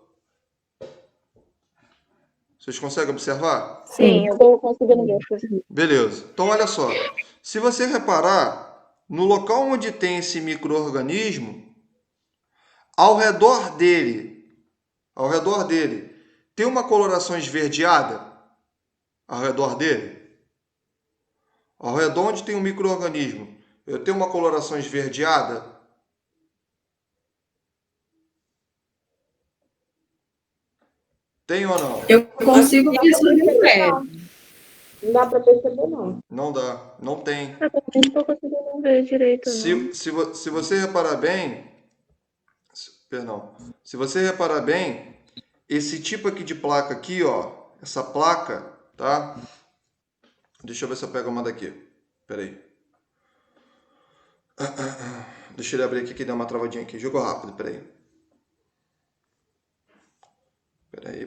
Vocês conseguem observar? Sim, eu tô conseguindo ver. Beleza. Então, olha só. Se você reparar, no local onde tem esse micro-organismo, ao redor dele, ao redor dele, tem uma coloração esverdeada? Ao redor dele? Ao redor onde tem um micro-organismo, eu tenho uma coloração esverdeada? Tem ou não? Eu consigo ver sobre o pé. Não dá para perceber, não. Não dá. Não tem. Eu também não tô conseguindo ver direito, não. Se você reparar bem, perdão, se você reparar bem, esse tipo aqui de placa aqui, ó, essa placa, tá? Deixa eu ver se eu pego uma daqui. Pera aí. Deixa ele abrir aqui que deu uma travadinha aqui. Jogou rápido, pera aí. Pera aí.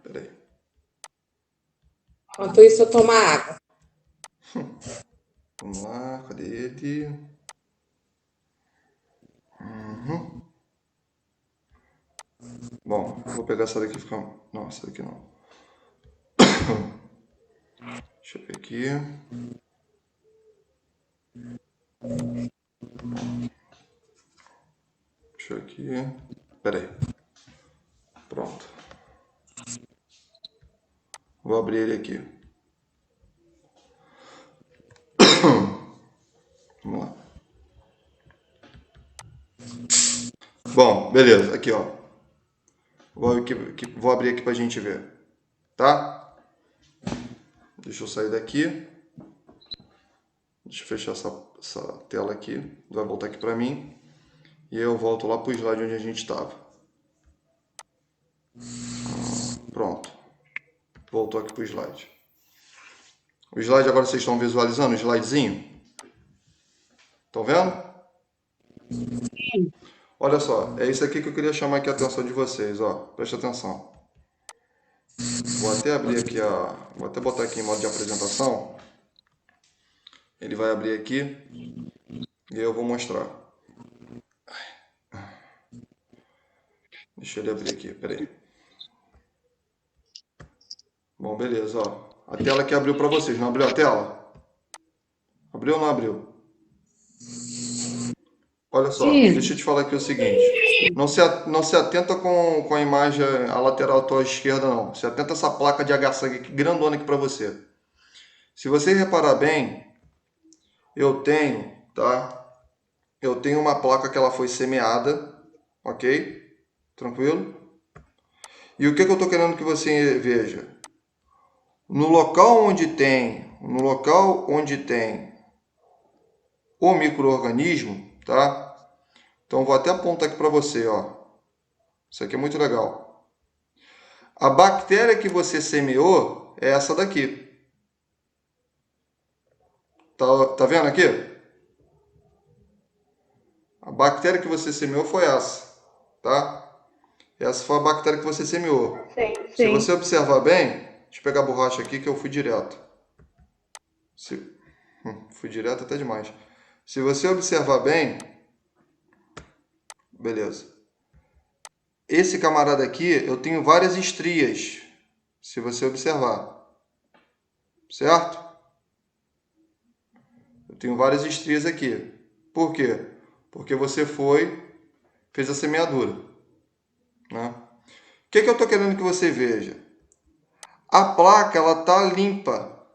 Pera aí. Enquanto isso, eu tomo água. Vamos lá, cadê ele? Uhum. Bom, vou pegar essa daqui e ficar... Não, essa daqui não. Deixa eu ver aqui. Deixa eu aqui. Pera aí. Pronto. Vou abrir ele aqui. Vamos lá. Bom, beleza. Aqui, ó. Vou abrir aqui pra gente ver. Tá? Deixa eu sair daqui. Deixa eu fechar essa tela aqui. Vai voltar aqui pra mim. E eu volto lá pro slide onde a gente estava. Pronto. Voltou aqui pro slide. O slide agora vocês estão visualizando o slidezinho? Estão vendo? Olha só, é isso aqui que eu queria chamar aqui a atenção de vocês, ó. Presta atenção. Vou até abrir aqui vou até botar aqui em modo de apresentação. Ele vai abrir aqui e eu vou mostrar. Deixa ele abrir aqui, peraí. Bom, beleza, ó. A tela que abriu para vocês, não abriu a tela? Abriu ou não abriu? Olha só, Sim. deixa eu te falar aqui o seguinte. Não se atenta com a imagem, a lateral à tua esquerda, não. Se atenta essa placa de H-Sangue aqui, grandona aqui para você. Se você reparar bem, eu tenho, tá? Eu tenho uma placa que ela foi semeada, ok? Tranquilo? E o que eu estou querendo que você veja? No local onde tem o micro-organismo, tá? Então vou até apontar aqui para você, ó. Isso aqui é muito legal. A bactéria que você semeou é essa daqui. Tá vendo aqui? A bactéria que você semeou foi essa, tá? Essa foi a bactéria que você semeou. Se Sim. você observar bem, deixa eu pegar a borracha aqui que eu fui direto. Fui direto até demais. Se você observar bem, beleza. Esse camarada aqui, eu tenho várias estrias, se você observar. Certo? Eu tenho várias estrias aqui. Por quê? Porque você fez a semeadura, né? O que eu estou querendo que você veja? A placa, ela tá limpa,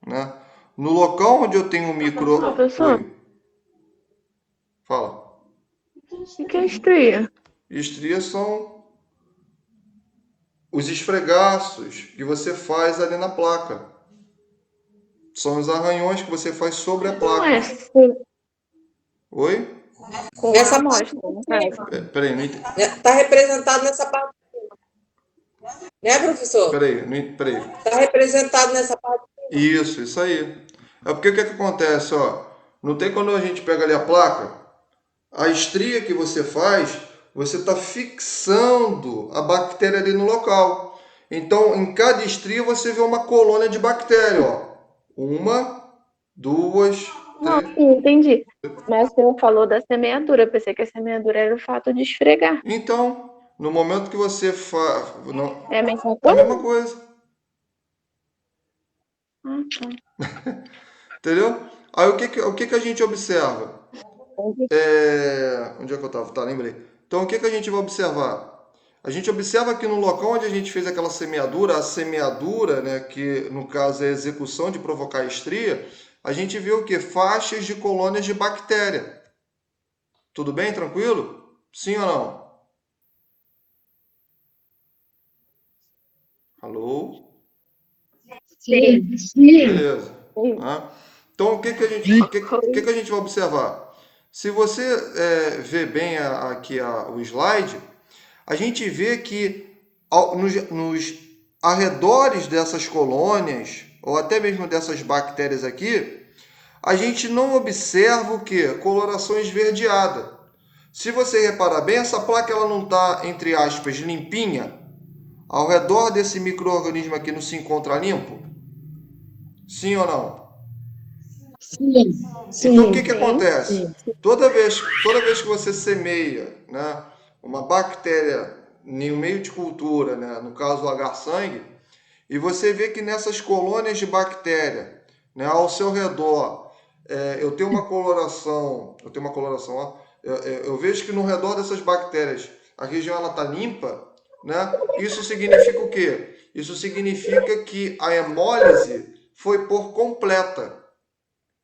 né? No local onde eu tenho um micro... Professor, Oi. Fala. o que é estria? Estrias são os esfregaços que você faz ali na placa. São os arranhões que você faz sobre a Não placa. é Oi? com Essa a amostra, no caso. Peraí, não entendi. Está representado nessa parte. Né, professor? Peraí. Está representado nessa parte. Isso aí. É porque o que acontece, ó? Não tem quando a gente pega ali a placa, a estria que você faz, você está fixando a bactéria ali no local. Então, em cada estria você vê uma colônia de bactéria, ó. Uma, duas, Não, três. sim, entendi. Mas você falou da semeadura. Eu pensei que a semeadura era o fato de esfregar. Então, no momento que você faz... É a mesma É a coisa? mesma coisa. Ah, tá. Entendeu? Aí o que a gente observa? Entendi. Onde é que eu estava? Tá, lembrei. Então o que a gente vai observar? A gente observa que no local onde a gente fez aquela semeadura, a semeadura, né, que no caso é a execução de provocar estria, a gente vê o que? Faixas de colônias de bactéria. Tudo bem? Tranquilo? Sim ou não? Alô? Sim. Beleza. Sim. Tá? Então, o que a gente vai observar? Se você vê bem aqui o slide, a gente vê que nos arredores dessas colônias, ou até mesmo dessas bactérias aqui, a gente não observa o que? Coloração esverdeada. Se você reparar bem, essa placa ela não está, entre aspas, limpinha. Ao redor desse micro-organismo aqui não se encontra limpo? Sim ou não? Então, o que sim, acontece? Toda vez que você semeia, né, uma bactéria em um meio de cultura, né, no caso o agar-sangue, e você vê que nessas colônias de bactéria, né, ao seu redor, eu tenho uma coloração, ó, eu vejo que no redor dessas bactérias a região ela está limpa, né? Isso significa o quê? Isso significa que a hemólise foi por completa,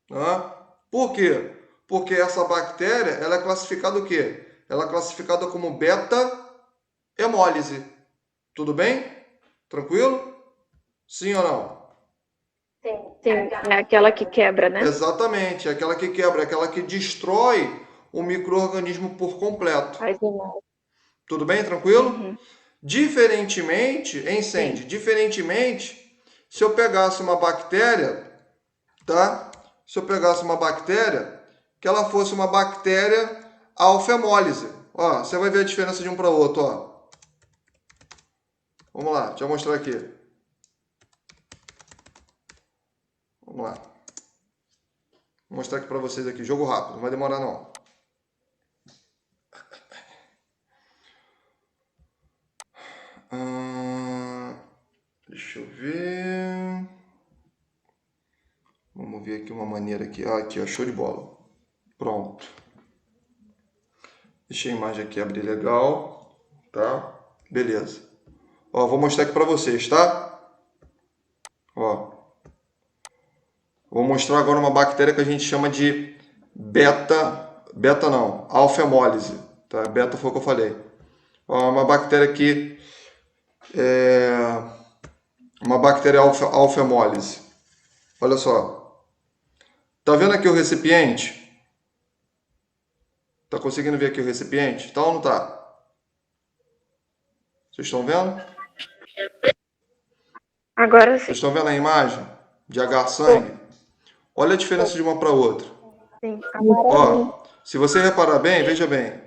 né? Por quê? Porque essa bactéria ela é classificada o quê? Ela é classificada como beta-hemólise. Tudo bem? Tranquilo? Sim ou não? sim. É aquela que quebra, né? Exatamente, é aquela que quebra, é aquela que destrói o micro-organismo por completo. Faz mal. Tudo bem? Tranquilo? Uhum, sim. Diferentemente, se eu pegasse uma bactéria, tá? Se eu pegasse uma bactéria, que ela fosse uma bactéria alfa-hemólise. Ó, você vai ver a diferença de um para o outro, ó. Vamos lá, deixa eu mostrar aqui. Vamos lá. Vou mostrar aqui para vocês aqui, jogo rápido, não vai demorar não. Deixa eu ver. Vamos ver aqui uma maneira aqui. Ah, aqui, ó, show de bola. Pronto. Deixa a imagem aqui abrir legal, tá? Beleza. Ó, vou mostrar aqui para vocês, tá? Ó. Vou mostrar agora uma bactéria que a gente chama de beta não, alfa-hemólise, tá? Beta foi o que eu falei. Ó, uma bactéria aqui uma bactéria alfa-hemólise. Olha só. Tá vendo aqui o recipiente? Tá conseguindo ver aqui o recipiente? Tá ou não tá? Vocês estão vendo? Agora Vocês sim. estão vendo a imagem de agar-sangue? Olha a diferença de uma para outra. Sim, agora sim. Ó, se você reparar bem, veja bem.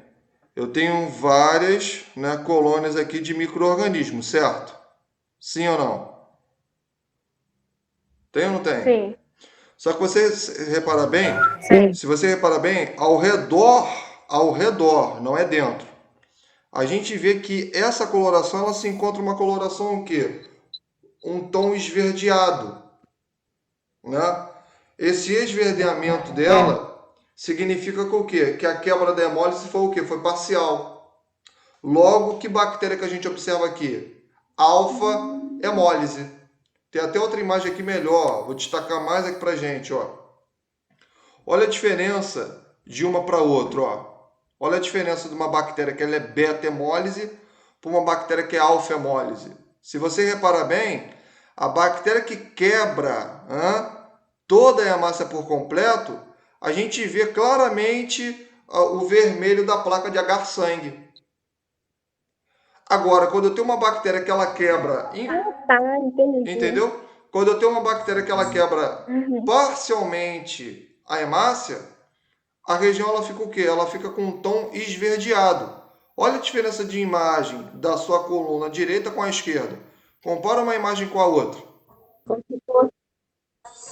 Eu tenho várias, né, colônias aqui de micro-organismos, certo? Sim ou não? Tem ou não tem? Sim, Só que você repara bem, sim. se você reparar bem, ao redor, não é dentro. A gente vê que essa coloração, ela se encontra uma coloração o quê? Um tom esverdeado, né? Esse esverdeamento dela significa que o quê? Que a quebra da hemólise foi o quê? Foi parcial. Logo, que bactéria que a gente observa aqui? Alfa-hemólise. Tem até outra imagem aqui melhor, vou destacar mais aqui pra gente, ó. Olha a diferença de uma para outra, ó. Olha a diferença de uma bactéria que ela é beta-hemólise para uma bactéria que é alfa-hemólise. Se você reparar bem, a bactéria que quebra toda a hemácia por completo, a gente vê claramente o vermelho da placa de agar-sangue. Agora, quando eu tenho uma bactéria que ela quebra, Tá, entendi. entendeu? Quando eu tenho uma bactéria que ela quebra Uhum. parcialmente a hemácia, a região ela fica o quê? Ela fica com um tom esverdeado. Olha a diferença de imagem da sua coluna direita com a esquerda. Compara uma imagem com a outra.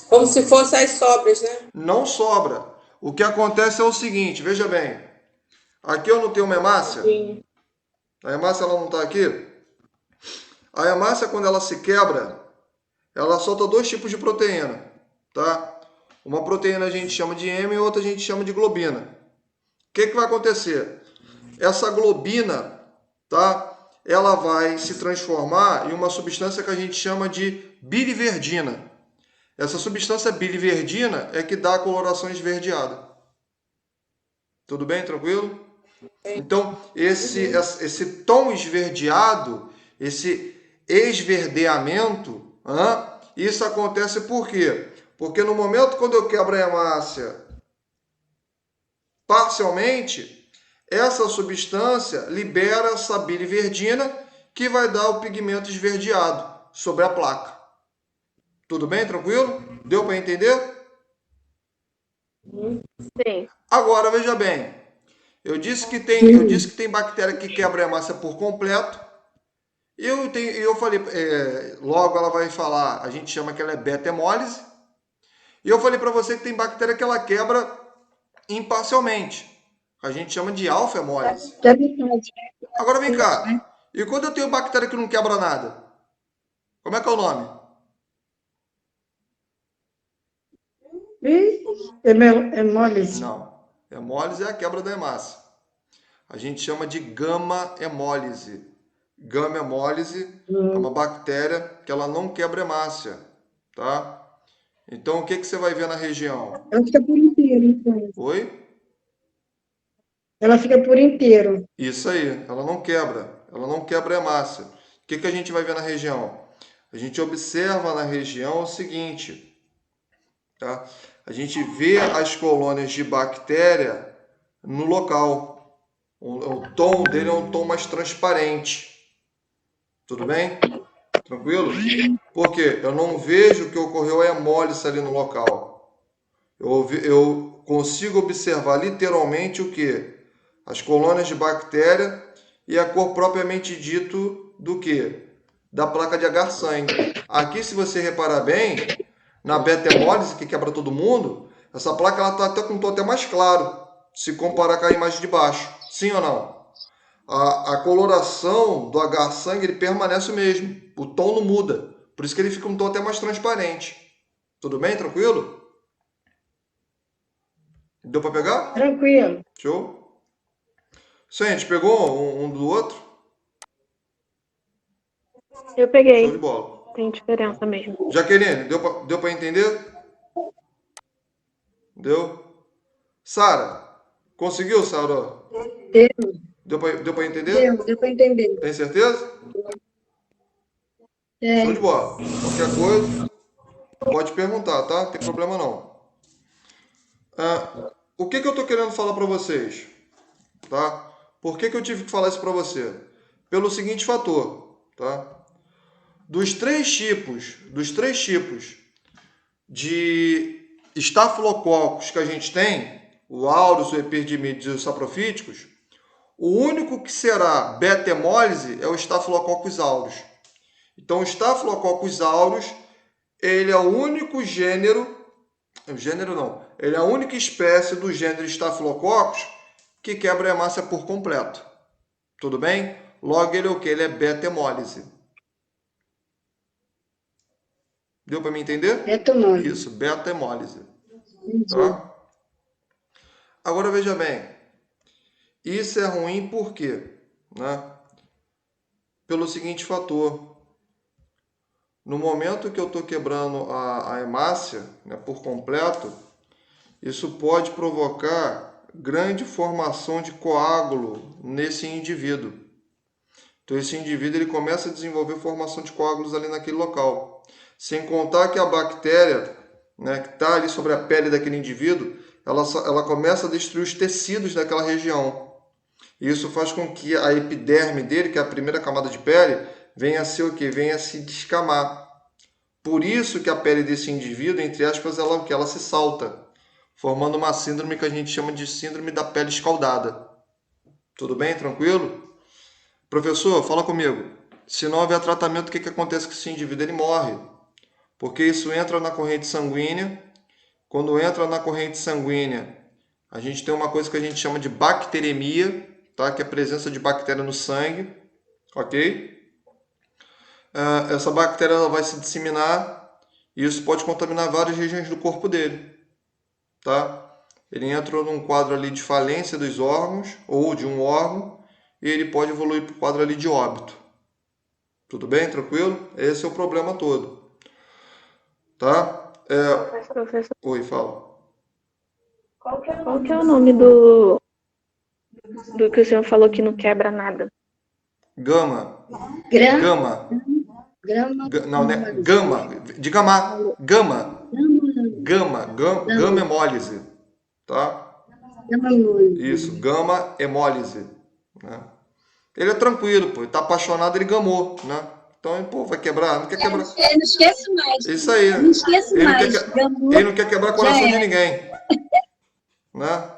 Como se fossem as sobras, né? Não sobra. O que acontece é o seguinte, veja bem. Aqui eu não tenho uma hemácia. Sim. A hemácia ela não está aqui. A hemácia, quando ela se quebra, ela solta dois tipos de proteína, tá? Uma proteína a gente chama de heme e outra a gente chama de globina. O que vai acontecer? Essa globina, tá? Ela vai se transformar em uma substância que a gente chama de biliverdina. Essa substância biliverdina é que dá a coloração esverdeada. Tudo bem? Tranquilo? Então, esse tom esverdeado, esse esverdeamento, isso acontece por quê? Porque no momento quando eu quebro a hemácia parcialmente, essa substância libera essa biliverdina que vai dar o pigmento esverdeado sobre a placa. Tudo bem? Tranquilo? Deu para entender? Sim. Agora, veja bem. Eu disse que tem bactéria que quebra a hemácia por completo. Eu falei, logo ela vai falar, a gente chama que ela é beta-hemólise. E eu falei para você que tem bactéria que ela quebra imparcialmente. A gente chama de alfa-hemólise. É verdade. Agora vem cá. E quando eu tenho bactéria que não quebra nada? Como é que é o nome? Hemólise. Não. Hemólise é a quebra da hemácia. A gente chama de gama-hemólise. Gama-hemólise é uma bactéria que ela não quebra hemácia, tá? Então, o que que você vai ver na região? Ela fica por inteiro, então. Oi? Ela fica por inteiro. Isso aí, ela não quebra. Ela não quebra hemácia. O que que a gente vai ver na região? A gente observa na região o seguinte, tá? A gente vê as colônias de bactéria no local. O tom dele é um tom mais transparente. Tudo bem? Tranquilo? Porque eu não vejo que ocorreu a hemólise ali no local. Eu consigo observar literalmente o que? As colônias de bactéria e a cor propriamente dito do que? Da placa de agar-sangue. Aqui, se você reparar bem, na beta-hemólise, que quebra todo mundo, essa placa ela está até com um tom até mais claro, se comparar com a imagem de baixo. Sim ou não? A coloração do agar-sangue ele permanece o mesmo. O tom não muda. Por isso que ele fica um tom até mais transparente. Tudo bem? Tranquilo? Deu para pegar? Tranquilo. Show? Gente, pegou um do outro? Eu Show peguei. de bola. Tem diferença mesmo. Jaqueline, deu para entender? Deu? Sara, conseguiu, Sara? Deu para entender? Deu para entender. Tem certeza? Show de bola. Qualquer coisa, pode perguntar, tá? Não tem problema não. O que eu estou querendo falar para vocês? Tá? Por que eu tive que falar isso para você? Pelo seguinte fator, tá? Dos três tipos de estafilococos que a gente tem, o aureus, o epididymides e os saprofíticos, o único que será beta-hemólise é o Staphylococcus aureus. Então, o Staphylococcus aureus, ele é o único gênero não, ele é a única espécie do gênero Staphylococcus que quebra a hemácia por completo. Tudo bem? Logo, ele é o que? Ele é beta-hemólise. Deu para me entender? Beta-hemólise. Isso, beta-hemólise. Tá? Agora, veja bem. Isso é ruim por quê? Né? Pelo seguinte fator. No momento que eu estou quebrando a hemácia, né, por completo, isso pode provocar grande formação de coágulo nesse indivíduo. Então, esse indivíduo ele começa a desenvolver formação de coágulos ali naquele local. Sem contar que a bactéria, né, que está ali sobre a pele daquele indivíduo, ela começa a destruir os tecidos daquela região. Isso faz com que a epiderme dele, que é a primeira camada de pele, venha a ser o quê? Venha a se descamar. Por isso que a pele desse indivíduo, entre aspas, ela se salta, formando uma síndrome que a gente chama de síndrome da pele escaldada. Tudo bem? Tranquilo? Professor, fala comigo. Se não houver tratamento, o que acontece com esse indivíduo? Ele morre. Porque isso entra na corrente sanguínea. Quando entra na corrente sanguínea, a gente tem uma coisa que a gente chama de bacteremia, tá? Que é a presença de bactéria no sangue, ok? Essa bactéria ela vai se disseminar e isso pode contaminar várias regiões do corpo dele, tá? Ele entra num quadro ali de falência dos órgãos ou de um órgão e ele pode evoluir para o quadro ali de óbito. Tudo bem? Tranquilo? Esse é o problema todo, tá? Professor, Oi, fala. qual que é o nome do que o senhor falou que não quebra nada? Gama. Grama. Gama. Grama. Não, né? Gama. De gamma. Gama. Gama hemólise. Tá? Isso, gama hemólise. Né? Ele é tranquilo, pô. Ele tá apaixonado, ele gamou, né? Então, pô, vai quebrar, não quer quebrar. Eu não esqueço mais. Isso aí. Não esqueço Ele mais. ele não quer quebrar o coração de ninguém. Né?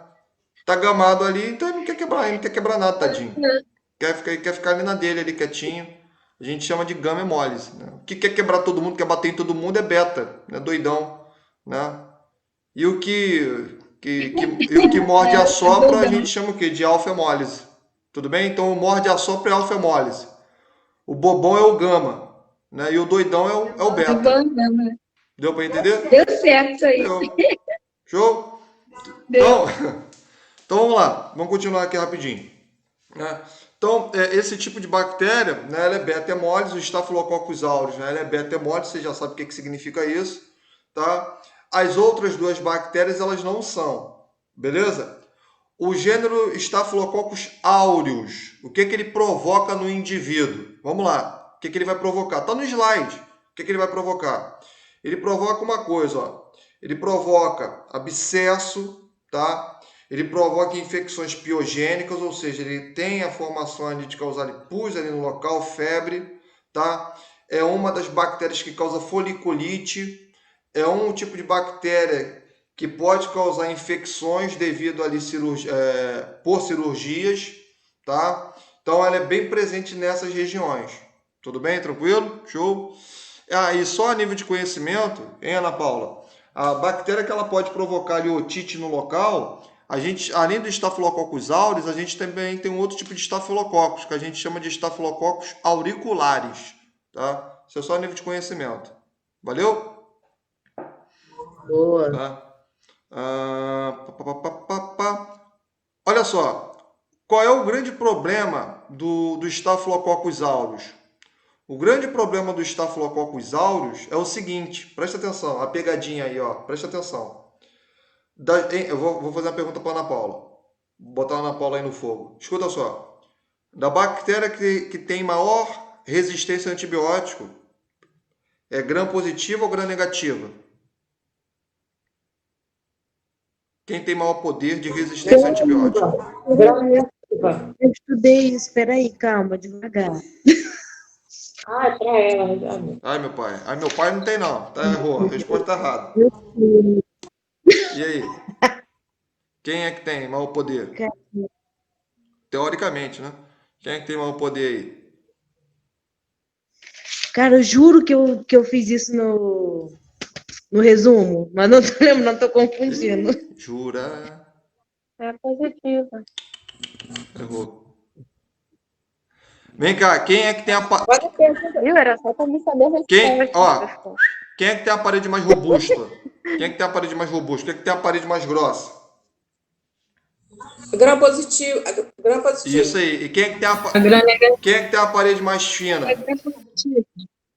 Tá gamado ali, então ele não quer quebrar nada, tadinho. Quer ficar ali na dele, ali quietinho. A gente chama de gama hemólise. Né? O que quer quebrar todo mundo, quer bater em todo mundo é beta, né? Doidão. Né? E e o que morde a sopra, a gente chama o quê? De alfa-hemólise. Tudo bem? Então, o morde a sopra é alfa-hemólise. O bobão é o gama, né? E o doidão é o É beta. bom, né? Deu para entender? Deu certo isso aí. Deu. Show? Deu. Então vamos lá. Vamos continuar aqui rapidinho. Né? Então, esse tipo de bactéria, né, ela é beta-hemólise, o Staphylococcus aureus, né, ela é beta-hemólise, você já sabe o que significa isso, tá? As outras duas bactérias, elas não são, beleza? O gênero Staphylococcus aureus, o que ele provoca no indivíduo? Vamos lá, o que ele vai provocar? Está no slide. O que ele vai provocar? Ele provoca uma coisa, ó. Ele provoca abscesso, tá? Ele provoca infecções piogênicas, ou seja, ele tem a formação ali de causar pus ali no local, febre, tá? É uma das bactérias que causa foliculite, é um tipo de bactéria que pode causar infecções devido ali por cirurgias, tá? Então ela é bem presente nessas regiões. Tudo bem? Tranquilo? Show? E só a nível de conhecimento, hein, Ana Paula? A bactéria que ela pode provocar ali otite no local, a gente, além do Staphylococcus aureus, a gente também tem um outro tipo de Staphylococcus, que a gente chama de Staphylococcus auriculares, tá? Isso é só a nível de conhecimento. Valeu? Boa. Tá? Pá. Olha só, qual é o grande problema do Staphylococcus aureus? O grande problema do Staphylococcus aureus é o seguinte, presta atenção, a pegadinha aí, ó, presta atenção. Eu vou fazer uma pergunta para a Ana Paula. Vou botar a Ana Paula aí no fogo. Escuta só. Da bactéria que tem maior resistência a antibiótico, é gram positiva ou gram negativa? Quem tem maior poder de resistência a antibiótico? Eu estudei isso, espera aí, calma, devagar. Ah, pra ela. Ai, meu pai. Ai, meu pai não tem, não. Tá, errou. A resposta tá errada. E aí? Quem é que tem maior poder? Teoricamente, né? Quem é que tem maior poder aí? Cara, eu juro que eu fiz isso no resumo, mas não tô lembrando, tô confundindo. Jura? É positiva. Errou. Vem cá, quem é que tem a Pode perguntar. Viu? Era só pra me saber a resposta. quem é que tem a parede mais robusta? Quem é que tem a parede mais robusta? Quem é que tem a parede mais grossa? Gram positivo. Gram positivo. Isso aí. E quem é que tem quem é que tem a parede mais fina?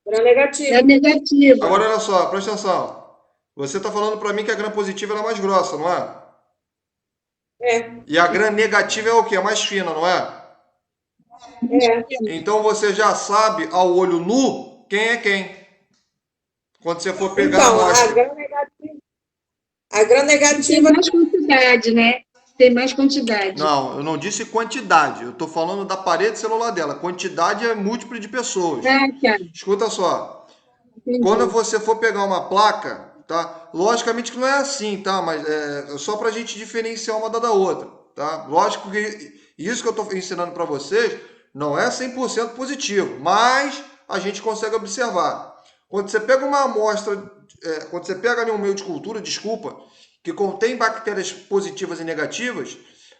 Gram negativo. É negativo. Agora olha só, presta atenção. Você está falando para mim que a gram positiva é mais grossa, não é? É. E a gram negativa é o quê? É mais fina, não é? É. Então você já sabe ao olho nu quem é quem. Quando você for pegar a Então, amostra. a gram Tem negativa. mais quantidade, né? Tem mais quantidade. Não, eu não disse quantidade. Eu estou falando da parede celular dela. Quantidade é múltiplo de pessoas. Ah, tá. Escuta só. Entendi. Quando você for pegar uma placa, tá? Logicamente que não é assim, tá? Mas é só para a gente diferenciar uma da outra, tá? Lógico que isso que eu estou ensinando para vocês não é 100% positivo, mas a gente consegue observar. Quando você pega uma amostra, quando você pega ali um meio de cultura, desculpa, que contém bactérias positivas e negativas,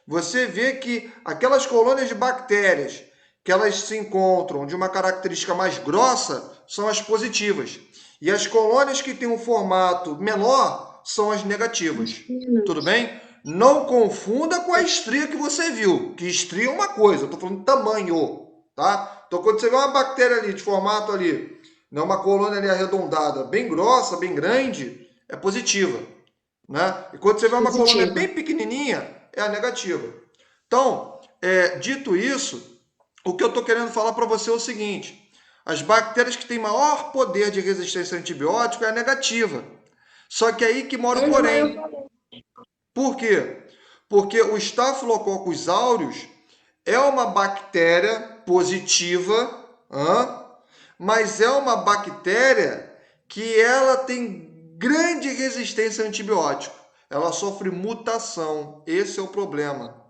você vê que aquelas colônias de bactérias que elas se encontram de uma característica mais grossa são as positivas. E as colônias que têm um formato menor são as negativas. Tudo bem? Não confunda com a estria que você viu, que estria é uma coisa, eu estou falando de tamanho, tá? Então quando você vê uma bactéria ali de formato ali, né, uma colônia ali arredondada, bem grossa, bem grande, é positiva, né? E quando você vê uma colônia bem pequenininha, é a negativa. Então, dito isso, o que eu estou querendo falar para você é o seguinte: as bactérias que têm maior poder de resistência a antibiótico é a negativa. Só que aí que mora o porém. Por quê? Porque o Staphylococcus aureus é uma bactéria positiva, mas é uma bactéria que ela tem grande resistência a antibiótico. Ela sofre mutação. Esse é o problema.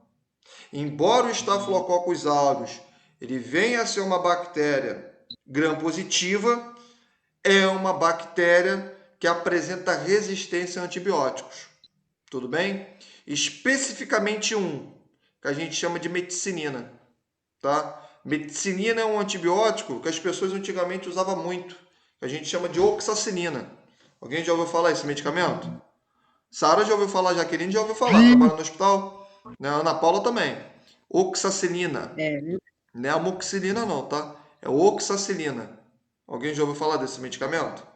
Embora o Staphylococcus aureus ele venha a ser uma bactéria gram-positiva, é uma bactéria que apresenta resistência a antibióticos. Tudo bem? Especificamente um, que a gente chama de meticinina, tá? Meticinina é um antibiótico que as pessoas antigamente usavam muito, que a gente chama de oxacinina. Alguém já ouviu falar esse medicamento? Sara já ouviu falar, Jaqueline já ouviu falar, trabalha no hospital, né? Ana Paula também. Oxacinina, É, não é amoxicilina não, tá? É oxacilina. Alguém já ouviu falar desse medicamento?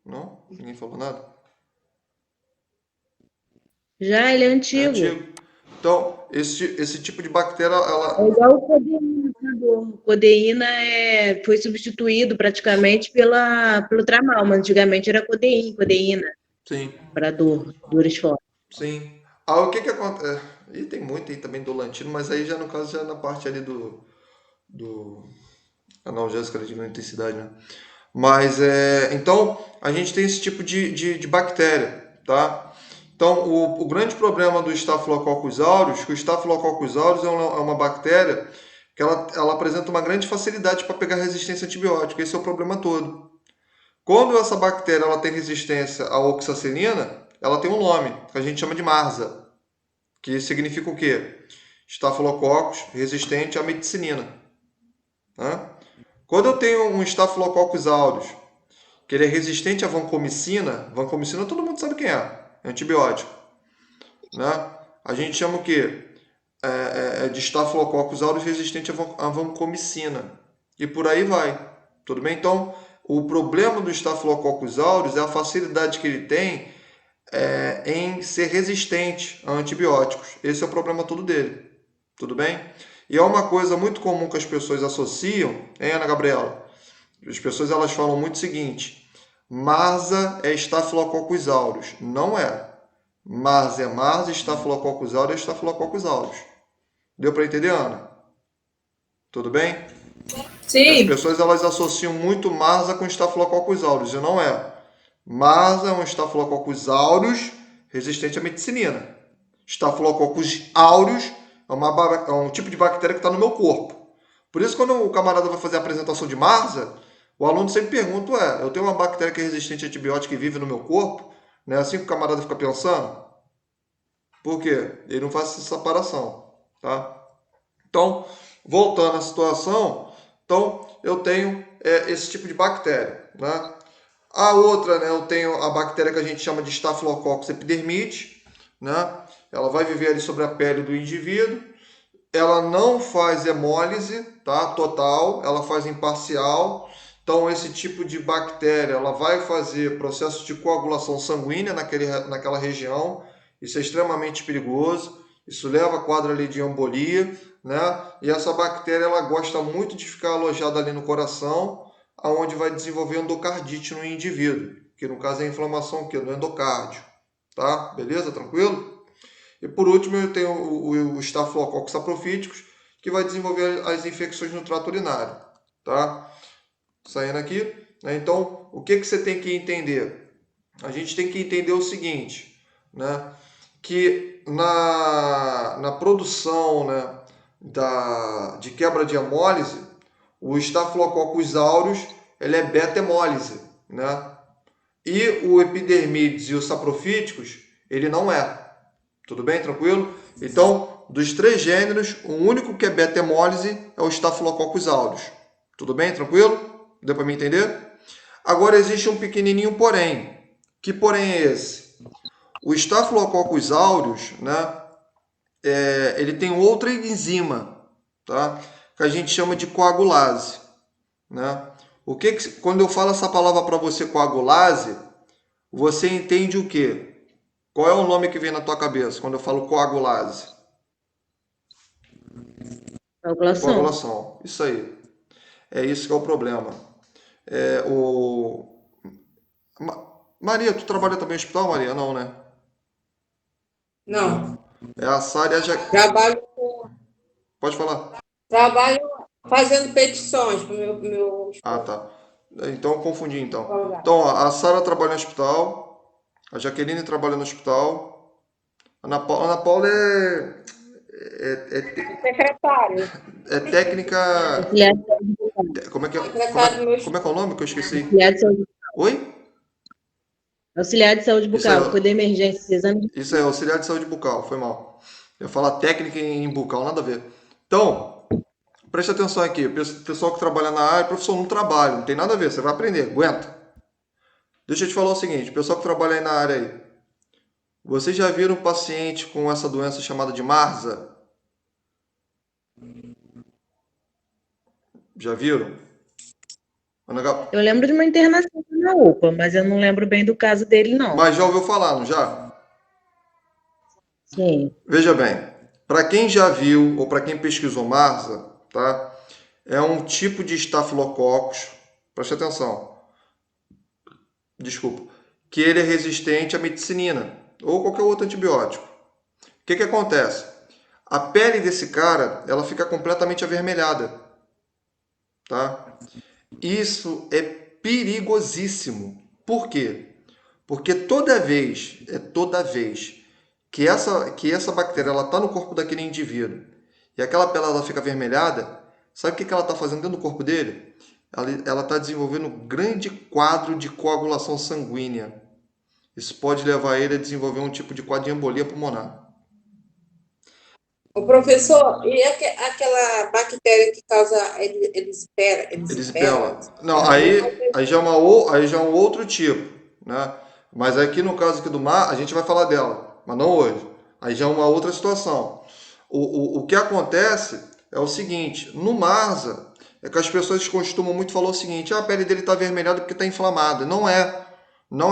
Não? Ninguém falou nada? já ele é É antigo. antigo. Então, esse tipo de bactéria, É ela... igual o codeína. Codeína foi substituído praticamente pelo Tramal, mas antigamente era codeína Sim, para dores fortes. sim. Ah, o que que acontece? E tem muito aí também do lantino, mas aí já no caso já na parte ali do analgésico ali de grande intensidade, né? Mas então a gente tem esse tipo de bactéria, tá? Então o grande problema do Staphylococcus aureus, que o Staphylococcus aureus é uma bactéria que ela apresenta uma grande facilidade para pegar resistência a antibiótico. Esse é o problema todo. Quando essa bactéria ela tem resistência à oxacilina, ela tem um nome que a gente chama de MARSA, que significa o quê? Staphylococcus resistente à meticinina, né? Quando eu tenho um Staphylococcus aureus que ele é resistente à vancomicina. Vancomicina todo mundo sabe quem é antibiótico, né? A gente chama o quê? De Staphylococcus aureus resistente à vancomicina. E por aí vai. Tudo bem? Então, o problema do Staphylococcus aureus é a facilidade que ele tem em ser resistente a antibióticos. Esse é o problema todo dele. Tudo bem? E é uma coisa muito comum que as pessoas associam, hein, Ana Gabriela? As pessoas elas falam muito o seguinte: Marsa é Staphylococcus aureus. Não é. Marsa é Marsa, Staphylococcus aureus é Staphylococcus aureus. Deu para entender, Ana? Tudo bem? As Sim. pessoas elas associam muito Marsa com Staphylococcus aureus e não é. Marsa é um Staphylococcus aureus resistente à meticinina. Staphylococcus aureus é um tipo de bactéria que está no meu corpo. Por isso, quando o camarada vai fazer a apresentação de Marsa, o aluno sempre pergunta: eu tenho uma bactéria que é resistente a antibiótico e vive no meu corpo? Não é assim que o camarada fica pensando? Por quê? Ele não faz essa separação, tá? Então, voltando à situação, então eu tenho esse tipo de bactéria, né? A outra, né, eu tenho a bactéria que a gente chama de Staphylococcus epidermidis, né? Ela vai viver ali sobre a pele do indivíduo. Ela não faz hemólise, tá? Total, ela faz em parcial. Então, esse tipo de bactéria, ela vai fazer processo de coagulação sanguínea naquela região. Isso é extremamente perigoso. Isso leva a quadro ali de embolia, né? E essa bactéria, ela gosta muito de ficar alojada ali no coração, aonde vai desenvolver endocardite no indivíduo, que no caso é a inflamação aqui, no endocárdio, tá? Beleza? Tranquilo? E por último, eu tenho o Staphylococcus saprophyticus, que vai desenvolver as infecções no trato urinário, tá? Saindo aqui, né? Então, o que você tem que entender? A gente tem que entender o seguinte, né? Que na produção, né, de quebra de hemólise, o Staphylococcus aureus ele é beta-hemólise, né? E o epidermides e o saprofíticos, ele não é. Tudo bem? Tranquilo? Então, dos três gêneros, o único que é beta-hemólise é o Staphylococcus aureus. Tudo bem? Tranquilo? Deu para me entender? Agora existe um pequenininho porém. Que porém é esse? O Staphylococcus aureus, né, ele tem outra enzima, tá? Que a gente chama de coagulase, né? Quando eu falo essa palavra para você, coagulase, você entende o quê? Qual é o nome que vem na tua cabeça quando eu falo coagulase? Calculação. Coagulação. Isso aí. É isso que é o problema. É, o... Maria, tu trabalha também no hospital, Maria? Não, né? Não. Não. É a Sara e a Trabalho, Pode falar. trabalho fazendo petições para o meu Ah, esposo. tá. Então eu confundi então. Advogado. Então, ó, a Sara trabalha no hospital, a Jaqueline trabalha no hospital, Ana Paula Secretário. é técnica. Auxiliar Como é que é, Secretário do meu como esposo. é que é o nome que eu esqueci? auxiliar de saúde. Oi? Auxiliar de saúde Isso aí, bucal, foi da emergência, exame de... isso aí, auxiliar de saúde bucal, foi mal. Eu ia falar técnica em bucal, nada a ver. Então, preste atenção aqui, o pessoal que trabalha na área, professor, não trabalha, não tem nada a ver, você vai aprender, aguenta. Deixa eu te falar o seguinte, o pessoal que trabalha aí na área aí, vocês já viram um paciente com essa doença chamada de Marsa? Já viram? Eu lembro de uma internação na UPA, mas eu não lembro bem do caso dele, não. Mas já ouviu falar, não já? Sim. Veja bem, para quem já viu ou para quem pesquisou Marsa, tá? É um tipo de estafilococcus, preste atenção, desculpa, que ele é resistente à medicinina ou qualquer outro antibiótico. O que acontece? A pele desse cara, ela fica completamente avermelhada, tá? Isso é perigosíssimo. Por quê? Porque toda vez que essa bactéria ela está no corpo daquele indivíduo e aquela pele ela fica avermelhada, sabe o que ela está fazendo dentro do corpo dele? Ela está desenvolvendo um grande quadro de coagulação sanguínea. Isso pode levar ele a desenvolver um tipo de quadro de embolia pulmonar. O professor, e aquela bactéria que causa Erisipela. Não, aí já é aí já é um outro tipo, né? Mas aqui no caso aqui do mar, a gente vai falar dela, mas não hoje. Aí já é uma outra situação. O que acontece é o seguinte, no Marsa, é que as pessoas costumam muito falar o seguinte, a pele dele está avermelhada porque está inflamada. Não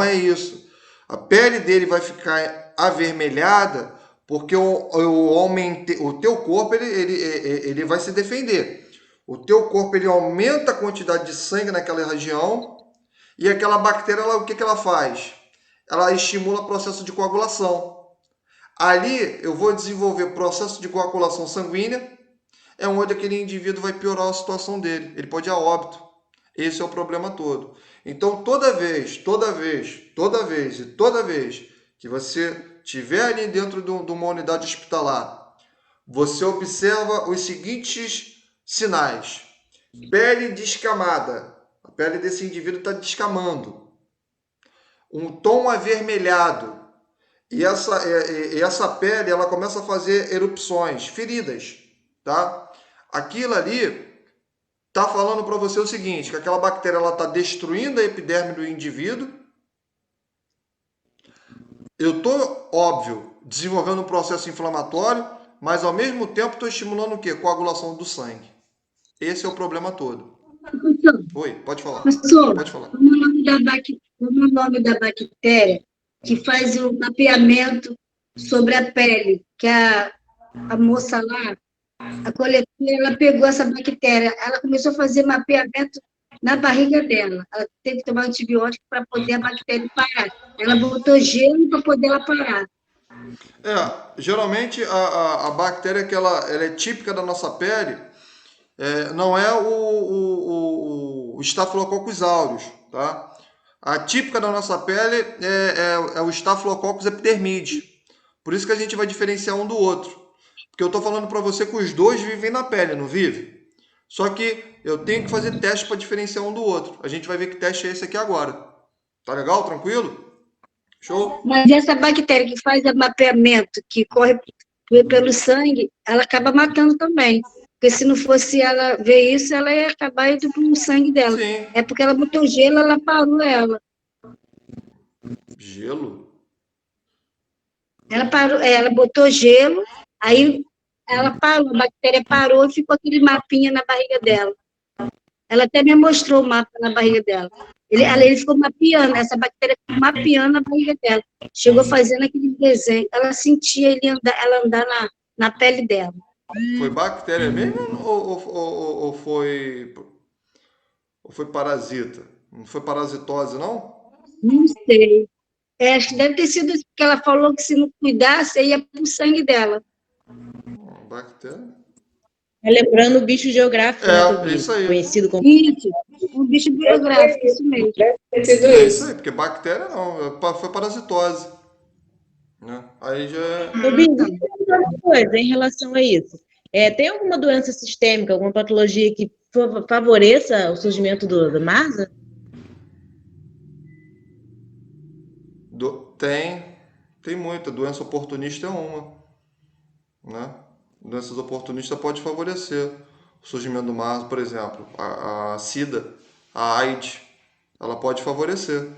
é isso. A pele dele vai ficar avermelhada porque o teu corpo ele vai se defender. O teu corpo ele aumenta a quantidade de sangue naquela região e aquela bactéria, o que ela faz? Ela estimula o processo de coagulação. Ali eu vou desenvolver processo de coagulação sanguínea, é onde aquele indivíduo vai piorar a situação dele. Ele pode ir a óbito. Esse é o problema todo. Então, toda vez que você estiver ali dentro de uma unidade hospitalar, você observa os seguintes sinais. Pele descamada. A pele desse indivíduo está descamando. Um tom avermelhado. E essa pele ela começa a fazer erupções, feridas. Tá? Aquilo ali está falando para você o seguinte, que aquela bactéria está destruindo a epiderme do indivíduo. Eu estou, óbvio, desenvolvendo um processo inflamatório, mas ao mesmo tempo estou estimulando o quê? Coagulação do sangue. Esse é o problema todo. Professor, Oi, pode falar. professor, Pode falar. como é o nome da bactéria que faz o mapeamento sobre a pele, que a moça lá, a coletora, ela pegou essa bactéria, ela começou a fazer mapeamento na barriga dela. Ela teve que tomar antibiótico para poder a bactéria parar. Ela botou gelo para poder ela parar. Geralmente a bactéria que ela é típica da nossa pele não é o Staphylococcus aureus, tá? A típica da nossa pele é o Staphylococcus epidermidis. Por isso que a gente vai diferenciar um do outro. Porque eu estou falando para você que os dois vivem na pele, não vive? Só que eu tenho que fazer teste para diferenciar um do outro. A gente vai ver que teste é esse aqui agora. Tá legal? Tranquilo? Show? Mas essa bactéria que faz o mapeamento, que corre pelo sangue, ela acaba matando também. Porque se não fosse ela ver isso, ela ia acabar indo pro sangue dela. Sim. É porque ela botou gelo, ela parou ela. Gelo? Ela parou, ela botou gelo, aí ela parou, a bactéria parou e ficou aquele mapinha na barriga dela. Ela até me mostrou o mapa na barriga dela. Ele ficou mapeando, essa bactéria ficou mapeando a barriga dela. Chegou fazendo aquele desenho. Ela sentia ela andar na pele dela. Foi bactéria mesmo ou foi parasita? Não foi parasitose, não? Não sei. Acho que deve ter sido isso, porque ela falou que se não cuidasse, ia pro sangue dela. Bactéria? Lembrando o bicho geográfico, né, do isso aí. conhecido como... Isso, um bicho biográfico, isso mesmo. É isso aí, porque bactéria não, foi parasitose. Né? Aí já. Binho, uma coisa em relação a isso. Tem alguma doença sistêmica, alguma patologia que favoreça o surgimento do Marsa? Tem muita. Doença oportunista é uma, né? Doenças oportunistas pode favorecer o surgimento do mar, por exemplo, a SIDA, a AIDS, ela pode favorecer,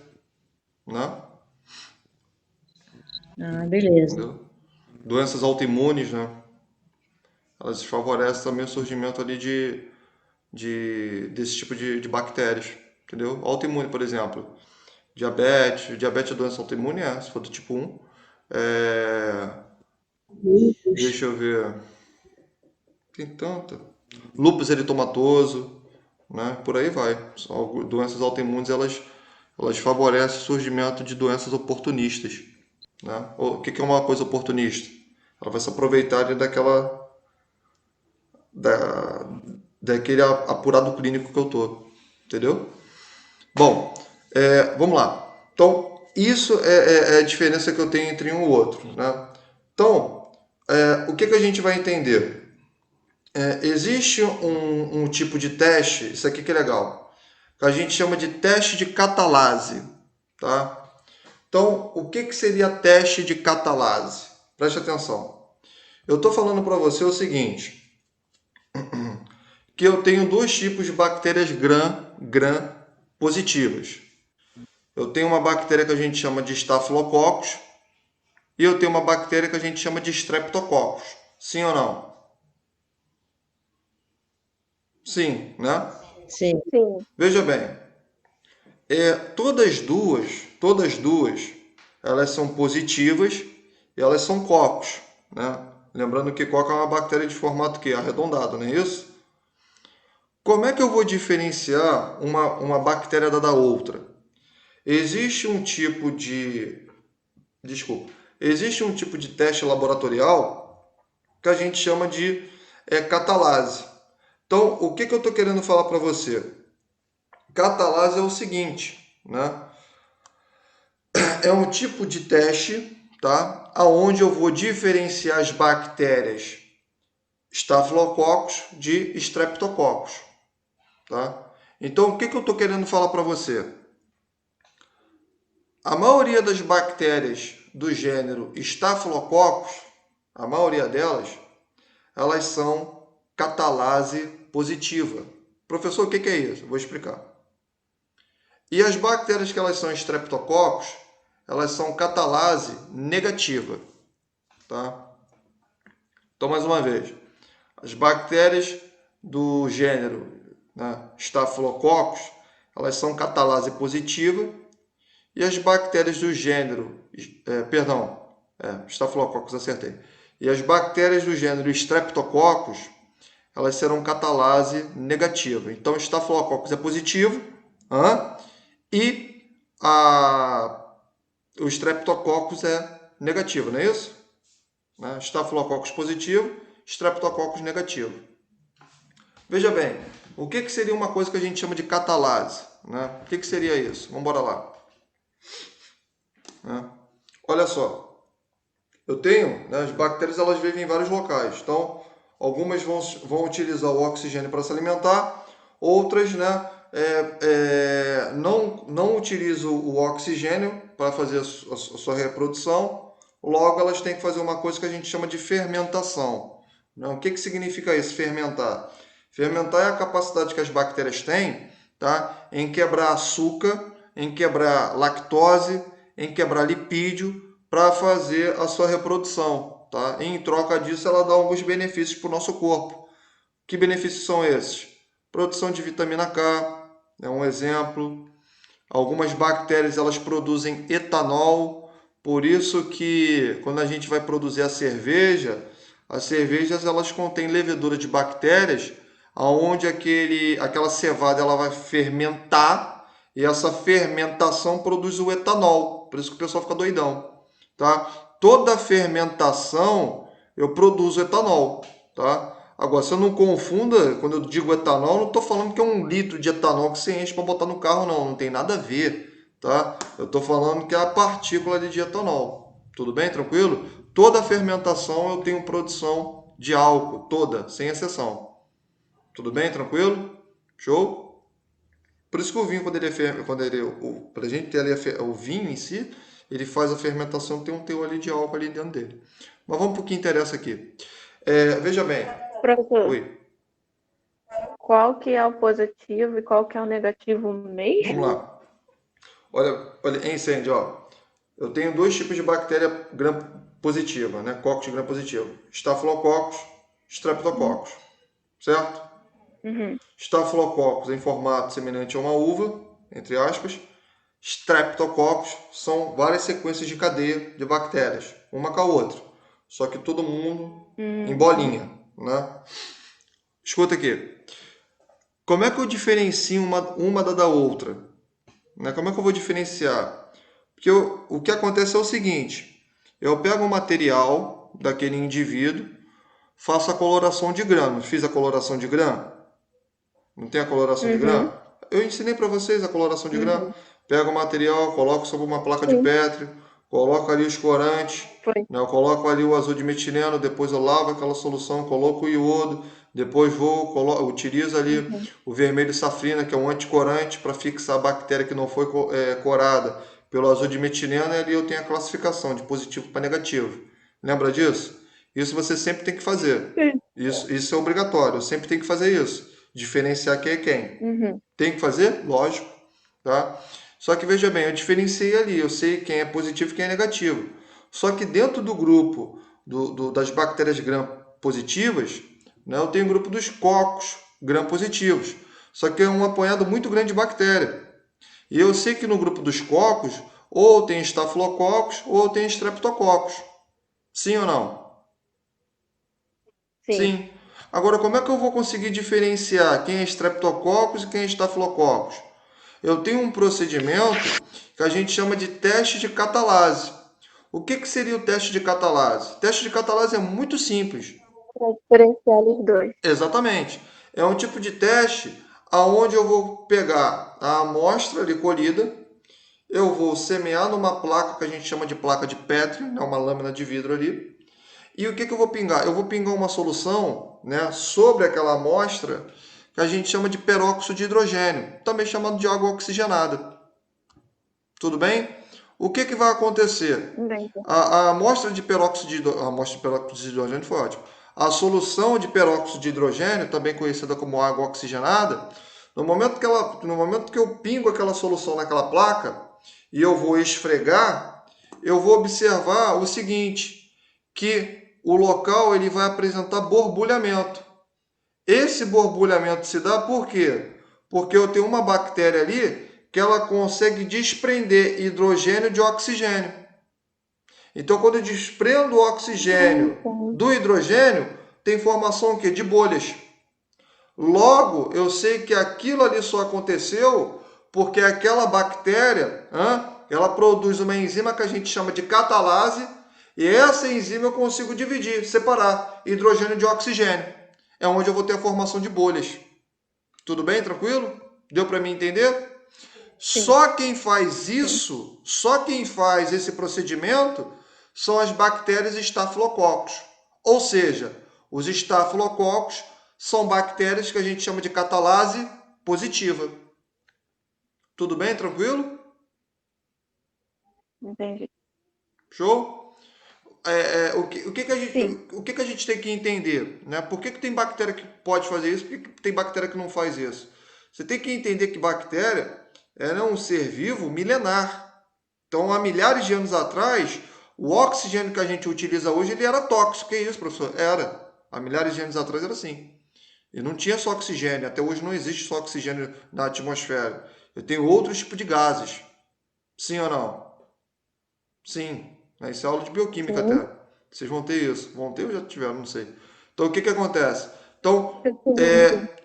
né? Ah, beleza. Entendeu? Doenças autoimunes, né? Elas favorecem também o surgimento ali desse tipo de bactérias, entendeu? Autoimune, por exemplo, diabetes é doença autoimune, se for do tipo 1. Deixa eu ver, tem tanta. Lúpus eritomatoso, né? Por aí vai. Doenças autoimunes, elas favorecem o surgimento de doenças oportunistas, né? O que é uma coisa oportunista? Ela vai se aproveitar da, daquele apurado clínico que eu tô, entendeu? Bom, vamos lá. Então, isso é a diferença que eu tenho entre um e o outro, né? Então, o que a gente vai entender? Existe um tipo de teste, isso aqui que é legal, que a gente chama de teste de catalase, tá? Então, o que seria teste de catalase? Preste atenção. Eu estou falando para você o seguinte, que eu tenho dois tipos de bactérias gram positivas. Eu tenho uma bactéria que a gente chama de Staphylococcus e eu tenho uma bactéria que a gente chama de Streptococcus. Sim ou não? Sim, né? Sim. Sim. Veja bem, todas duas, elas são positivas e elas são cocos, né? Lembrando que coco é uma bactéria de formato que arredondado, não é isso? Como é que eu vou diferenciar uma bactéria da outra? Existe um tipo de, desculpa, existe um tipo de teste laboratorial que a gente chama de catalase. Então, o que eu estou querendo falar para você? Catalase é o seguinte, né? É um tipo de teste, tá? Aonde eu vou diferenciar as bactérias Staphylococcus de Streptococcus, tá? Então, o que eu estou querendo falar para você? A maioria das bactérias do gênero Staphylococcus, a maioria delas, elas são catalase positiva. Professor, o que é isso? Vou explicar. E as bactérias que elas são Streptococcus, elas são catalase negativa, tá? Então, mais uma vez, as bactérias do gênero, né, Staphylococcus, elas são catalase positiva e as bactérias do gênero, Staphylococcus, acertei. E as bactérias do gênero Streptococcus, elas serão catalase negativa. Então, Staphylococcus é positivo, e o Streptococcus é negativo, não é isso? Staphylococcus positivo, Streptococcus negativo. Veja bem, o que seria uma coisa que a gente chama de catalase? Né? O que seria isso? Vamos embora lá. Olha só, eu tenho, as bactérias elas vivem em vários locais, então algumas vão utilizar o oxigênio para se alimentar, outras não utilizam o oxigênio para fazer a sua reprodução, logo elas têm que fazer uma coisa que a gente chama de fermentação. O que significa isso, fermentar? Fermentar é a capacidade que as bactérias têm, tá, em quebrar açúcar, em quebrar lactose, em quebrar lipídio para fazer a sua reprodução. Tá? E em troca disso, ela dá alguns benefícios para o nosso corpo. Que benefícios são esses? Produção de vitamina K é um exemplo. Algumas bactérias elas produzem etanol, por isso que quando a gente vai produzir a cerveja, as cervejas elas contêm levedura de bactérias, aonde aquela cevada ela vai fermentar e essa fermentação produz o etanol. Por isso que o pessoal fica doidão, tá? Toda fermentação eu produzo etanol, tá? Agora, você não confunda, quando eu digo etanol, não estou falando que é 1 litro de etanol que você enche para botar no carro, não tem nada a ver, tá? Eu estou falando que é a partícula de etanol, tudo bem, tranquilo? Toda fermentação eu tenho produção de álcool, toda, sem exceção, tudo bem, tranquilo? Show? Por isso que o vinho, para a gente ter ali o vinho em si, ele faz a fermentação, tem um teor ali de álcool ali dentro dele. Mas vamos para o que interessa aqui. Veja bem. Professor, Oi, qual que é o positivo e qual que é o negativo mesmo? vamos lá. Olha, hein, Sandy, ó. Eu tenho dois tipos de bactéria gram-positiva, né? Coccus gram-positivo. Staphylococcus, Streptococcus. Certo? Uhum. Staphylococcus em formato semelhante a uma uva, entre aspas. Streptococcus são várias sequências de cadeia de bactérias, uma com a outra. Só que todo mundo em bolinha, né? Escuta aqui. Como é que eu diferencio uma da outra? Né? Como é que eu vou diferenciar? Porque o que acontece é o seguinte. Eu pego o material daquele indivíduo, faço a coloração de grã. Fiz a coloração de grã? Não tem a coloração de grã? Eu ensinei para vocês a coloração de grã. Pego o material, coloco sobre uma placa de Petri, coloco ali os corantes, né? Eu coloco ali o azul de metileno, depois eu lavo aquela solução, coloco o iodo, depois utilizo ali o vermelho safrina, que é um anticorante, para fixar a bactéria que não foi corada pelo azul de metileno, e ali eu tenho a classificação de positivo para negativo. Lembra disso? Isso você sempre tem que fazer. Isso é obrigatório, eu sempre tenho que fazer isso. Diferenciar quem é quem. Tem que fazer? Lógico. Tá? Só que veja bem, eu diferenciei ali, eu sei quem é positivo e quem é negativo. Só que dentro do grupo das bactérias gram-positivas, né, eu tenho o grupo dos cocos gram-positivos. Só que é um apanhado muito grande de bactéria. E eu sei que no grupo dos cocos, ou tem estafilococcus, ou tem streptococcus. Sim ou não? Sim. Agora, como é que eu vou conseguir diferenciar quem é streptococcus e quem é estafilococcus? Eu tenho um procedimento que a gente chama de teste de catalase. O que seria o teste de catalase? O teste de catalase é muito simples. Para diferenciar os dois. Exatamente. É um tipo de teste aonde eu vou pegar a amostra ali colhida, eu vou semear numa placa que a gente chama de placa de Petri, né, uma lâmina de vidro ali. E o que eu vou pingar? Eu vou pingar uma solução, né, sobre aquela amostra que a gente chama de peróxido de hidrogênio, também chamado de água oxigenada. Tudo bem? O que vai acontecer? A amostra de peróxido de hidrogênio foi ótimo. A solução de peróxido de hidrogênio, também conhecida como água oxigenada, no momento que eu pingo aquela solução naquela placa e eu vou esfregar, eu vou observar o seguinte, que o local ele vai apresentar borbulhamento. Esse borbulhamento se dá por quê? Porque eu tenho uma bactéria ali que ela consegue desprender hidrogênio de oxigênio. Então, quando eu desprendo o oxigênio do hidrogênio, tem formação o quê? De bolhas. Logo, eu sei que aquilo ali só aconteceu porque aquela bactéria, ela produz uma enzima que a gente chama de catalase, e essa enzima eu consigo dividir, separar hidrogênio de oxigênio. É onde eu vou ter a formação de bolhas. Tudo bem? Tranquilo? Deu para mim entender? Sim. Só quem faz isso, só quem faz esse procedimento são as bactérias Staphylococcus. Ou seja, os Staphylococcus são bactérias que a gente chama de catalase positiva. Tudo bem? Tranquilo? Entendi. Show? O que a gente tem que entender? Né? Por que tem bactéria que pode fazer isso? Por que tem bactéria que não faz isso? Você tem que entender que bactéria é um ser vivo milenar. Então, há milhares de anos atrás, o oxigênio que a gente utiliza hoje ele era tóxico. Que isso, professor? Era. Há milhares de anos atrás era assim. E não tinha só oxigênio. Até hoje não existe só oxigênio na atmosfera. Eu tenho outros tipos de gases. Sim ou não? Sim. Isso é aula de bioquímica até. Vocês vão ter isso. Vão ter ou já tiveram? Não sei. Então, o que acontece? Então,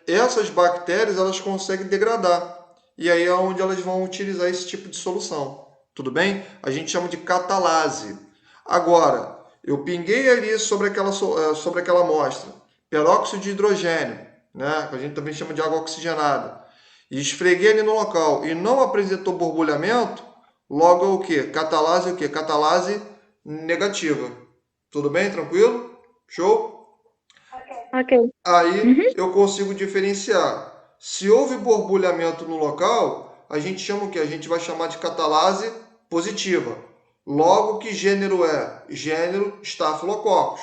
essas bactérias, elas conseguem degradar. E aí é onde elas vão utilizar esse tipo de solução. Tudo bem? A gente chama de catalase. Agora, eu pinguei ali sobre aquela amostra peróxido de hidrogênio, né? Que a gente também chama de água oxigenada. E esfreguei ali no local e não apresentou borbulhamento, logo é o quê? Catalase é o quê? Catalase negativa. Tudo bem? Tranquilo? Show? Ok. Aí eu consigo diferenciar. Se houve borbulhamento no local, a gente chama o quê? A gente vai chamar de catalase positiva. Logo, que gênero é? Gênero Staphylococcus.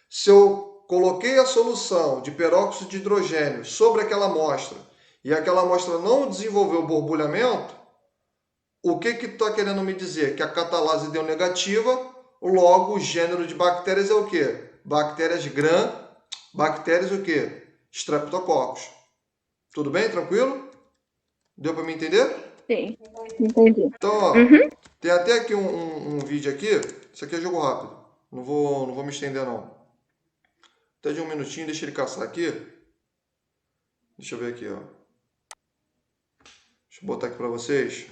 Se eu coloquei a solução de peróxido de hidrogênio sobre aquela amostra e aquela amostra não desenvolveu borbulhamento, o que está querendo me dizer? Que a catalase deu negativa, logo o gênero de bactérias é o quê? Bactérias gram, bactérias o quê? Streptococcus. Tudo bem? Tranquilo? Deu para me entender? Sim, entendi. Então, ó, Uhum. tem até aqui um vídeo aqui. Isso aqui é jogo rápido. Não vou me estender, não. Até de um minutinho, deixa ele caçar aqui. Deixa eu ver aqui, ó. Deixa eu botar aqui para vocês.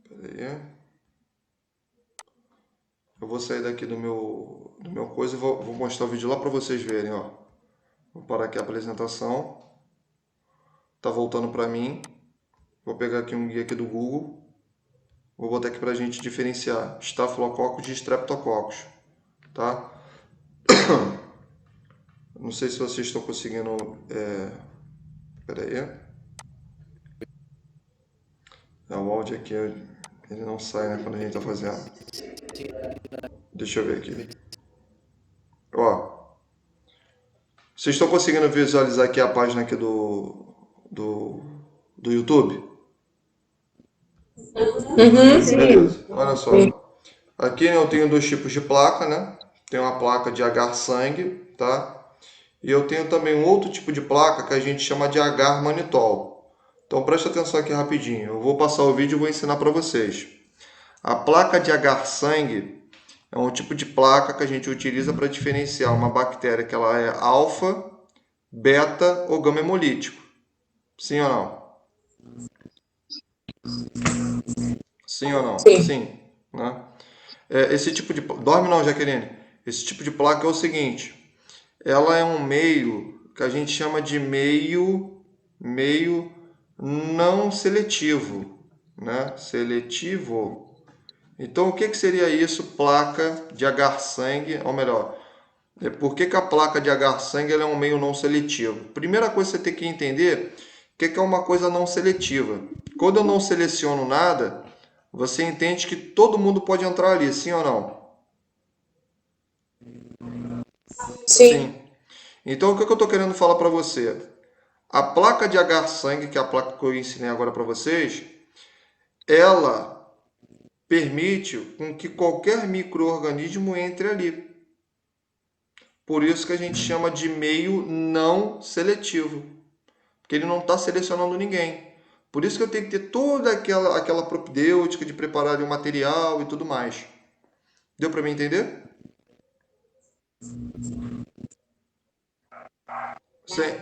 Pera aí. Eu vou sair daqui do meu coisa e vou mostrar o vídeo lá para vocês verem, ó. Vou parar aqui a apresentação. Tá voltando para mim. Vou pegar aqui um guia aqui do Google. Vou botar aqui para a gente diferenciar Staphylococcus de Streptococcus, tá? Não sei se vocês estão conseguindo. Pera aí. O áudio aqui ele não sai, né, quando a gente tá fazendo. Deixa eu ver aqui. Ó. Vocês estão conseguindo visualizar aqui a página aqui do YouTube? Uhum. Beleza. Olha só. Aqui eu tenho dois tipos de placa, né? Tem uma placa de agar sangue, tá? E eu tenho também um outro tipo de placa que a gente chama de agar manitol. Então preste atenção aqui rapidinho. Eu vou passar o vídeo e vou ensinar para vocês. A placa de agar sangue é um tipo de placa que a gente utiliza para diferenciar uma bactéria que ela é alfa, beta ou gama hemolítico. Sim ou não? Sim ou não? Sim. Sim, né? Esse tipo de... Dorme não, Jaqueline. Esse tipo de placa é o seguinte. Ela é um meio que a gente chama de meio não seletivo, né? Seletivo. Então, o que seria isso? Placa de agar sangue, ou melhor, por que a placa de agar sangue ela é um meio não seletivo? Primeira coisa que você tem que entender o que é uma coisa não seletiva. Quando eu não seleciono nada, você entende que todo mundo pode entrar ali, sim ou não? Sim. Então, o que eu estou querendo falar para você? A placa de agar sangue, que é a placa que eu ensinei agora para vocês, ela permite com que qualquer micro-organismo entre ali. Por isso que a gente chama de meio não seletivo. Porque ele não está selecionando ninguém. Por isso que eu tenho que ter toda aquela propedêutica de preparar o material e tudo mais. Deu para me entender?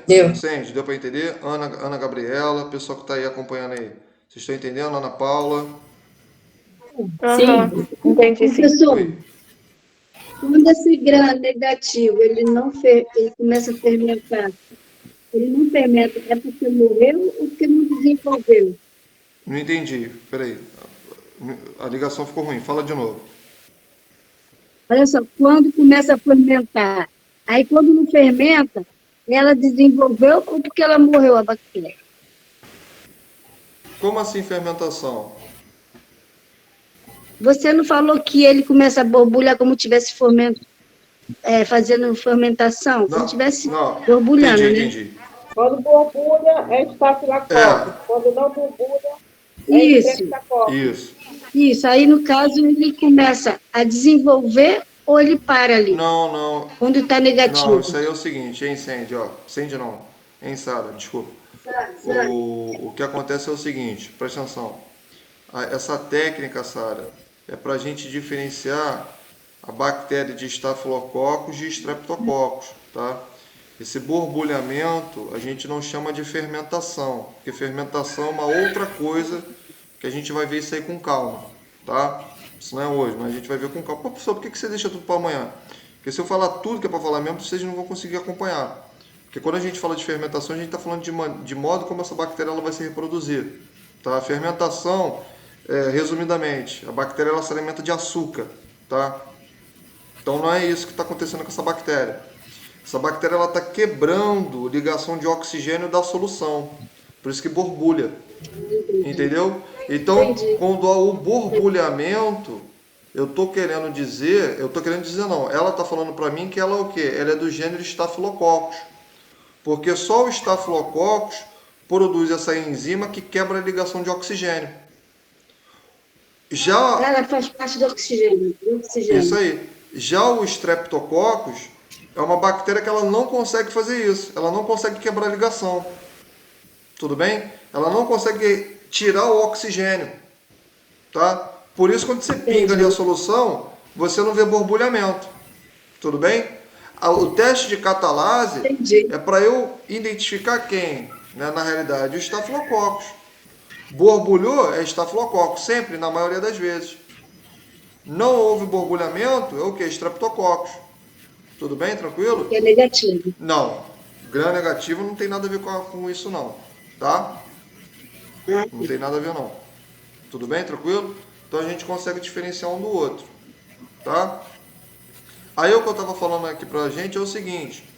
Deu. Sente, deu para entender? Ana Gabriela, pessoal que está aí acompanhando aí. Vocês estão entendendo? Ana Paula? Aham, entendi sim. Professor, Oi. quando esse gram negativo ele começa a fermentar, ele não fermenta, é porque morreu ou porque não desenvolveu? Não entendi. Peraí. A ligação ficou ruim. Fala de novo. Olha só, quando começa a fermentar, aí quando não fermenta, ela desenvolveu ou porque ela morreu a bactéria? Como assim fermentação? Você não falou que ele começa a borbulhar como tivesse fazendo fermentação? Como tivesse não. borbulhando, né? Entendi. Quando borbulha, é estafilococcus. Quando não borbulha, é Isso, streptococcus. isso. Aí, no caso, ele começa a desenvolver ou ele para ali, Não. quando está negativo? Não, isso aí é o seguinte, hein, Sandy, ó. Sandy não. Hein, Sara, desculpa. O que acontece é o seguinte, presta atenção. Essa técnica, Sara, é para a gente diferenciar a bactéria de Staphylococcus de Streptococcus, tá? Esse borbulhamento a gente não chama de fermentação, porque fermentação é uma outra coisa que a gente vai ver isso aí com calma, tá? Isso não é hoje, mas a gente vai ver com calma. Pô, professor, por que você deixa tudo para amanhã? Porque se eu falar tudo que é para falar mesmo, vocês não vão conseguir acompanhar. Porque quando a gente fala de fermentação, a gente está falando de modo como essa bactéria ela vai se reproduzir, tá? A fermentação, resumidamente, a bactéria ela se alimenta de açúcar, tá? Então não é isso que está acontecendo com essa bactéria. Essa bactéria está quebrando ligação de oxigênio da solução. Por Por isso que borbulha. Entendeu? Então, quando há o borbulhamento, eu tô querendo dizer não, ela tá falando para mim que ela é o quê? Ela é do gênero Staphylococcus. Porque só o Staphylococcus produz essa enzima que quebra a ligação de oxigênio. Já Ela faz parte do oxigênio. isso aí. Já o Streptococcus é uma bactéria que ela não consegue fazer isso. Ela não consegue quebrar a ligação. Tudo bem? Ela não consegue tirar o oxigênio. Tá? Por isso, quando você pinga ali a solução, você não vê borbulhamento. Tudo bem? O teste de catalase é para eu identificar quem, né? Na realidade, o Staphylococcus. Borbulhou é Staphylococcus, sempre, na maioria das vezes. Não houve borbulhamento, é o que? Streptococcus. Tudo bem? Tranquilo? Que é negativo. Não. Gram negativo não tem nada a ver com isso não. Tá? Não tem nada a ver não. Tudo bem? Tranquilo? Então a gente consegue diferenciar um do outro. Tá? Aí o que eu estava falando aqui pra gente é o seguinte.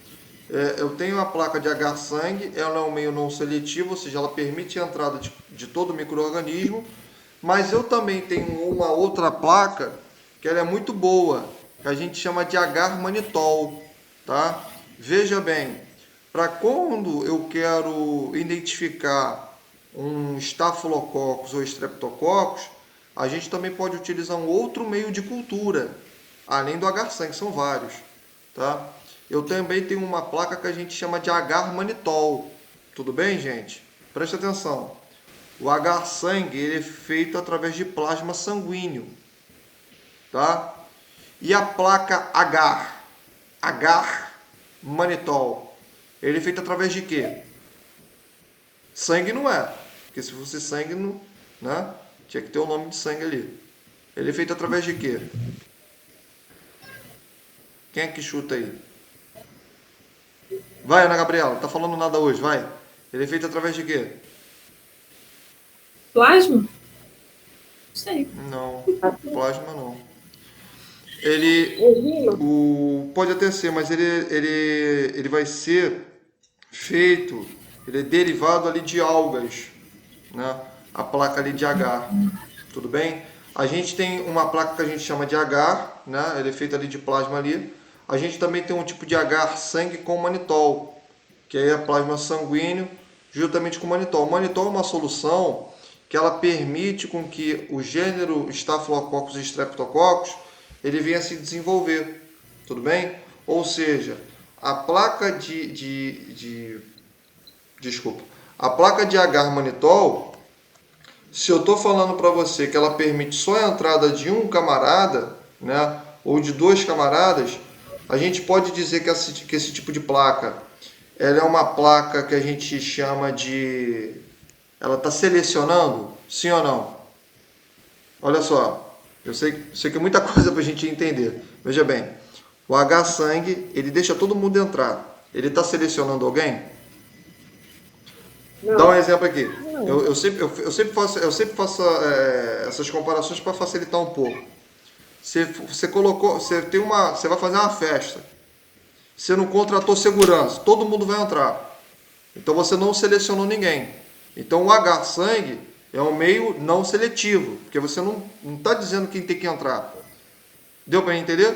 Eu tenho a placa de agar-sangue, ela é um meio não seletivo, ou seja, ela permite a entrada de todo micro-organismo, mas eu também tenho uma outra placa que ela é muito boa, que a gente chama de agar-manitol, tá? Veja bem, para quando eu quero identificar um Staphylococcus ou Streptococcus, a gente também pode utilizar um outro meio de cultura, além do agar-sangue, são vários, tá? Eu também tenho uma placa que a gente chama de agar-manitol. Tudo bem, gente? Preste atenção. O agar-sangue ele é feito através de plasma sanguíneo. Tá? E a placa agar-manitol, ele é feito através de quê? Sangue não é. Porque se fosse sangue, não, né? Tinha que ter o nome de sangue ali. Ele é feito através de quê? Quem é que chuta aí? Vai, Ana Gabriela, tá falando nada hoje, vai. Ele é feito através de quê? Plasma? Não sei. Não, plasma não. Ele, pode até ser, mas ele vai ser feito, ele é derivado ali de algas, né? A placa ali de agar, tudo bem? A gente tem uma placa que a gente chama de agar, né? Ele é feito ali de plasma ali. A gente também tem um tipo de agar-sangue com manitol, que aí é plasma sanguíneo, juntamente com manitol. O manitol é uma solução que ela permite com que o gênero Staphylococcus e Streptococcus ele venha se desenvolver, tudo bem? Ou seja, a placa a placa de agar-manitol, se eu estou falando para você que ela permite só a entrada de um camarada, né, ou de dois camaradas, a gente pode dizer que esse tipo de placa ela é uma placa que a gente chama de... Ela está selecionando? Sim ou não? Olha só, eu sei que é muita coisa para a gente entender. Veja bem, o H-sangue, ele deixa todo mundo entrar. Ele está selecionando alguém? Não. Dá um exemplo aqui. Eu sempre faço essas comparações para facilitar um pouco. Você colocou, você vai fazer uma festa. Você não contratou segurança, todo mundo vai entrar. Então você não selecionou ninguém. Então o H-sangue é um meio não seletivo, porque você não está dizendo quem tem que entrar. Deu para entender?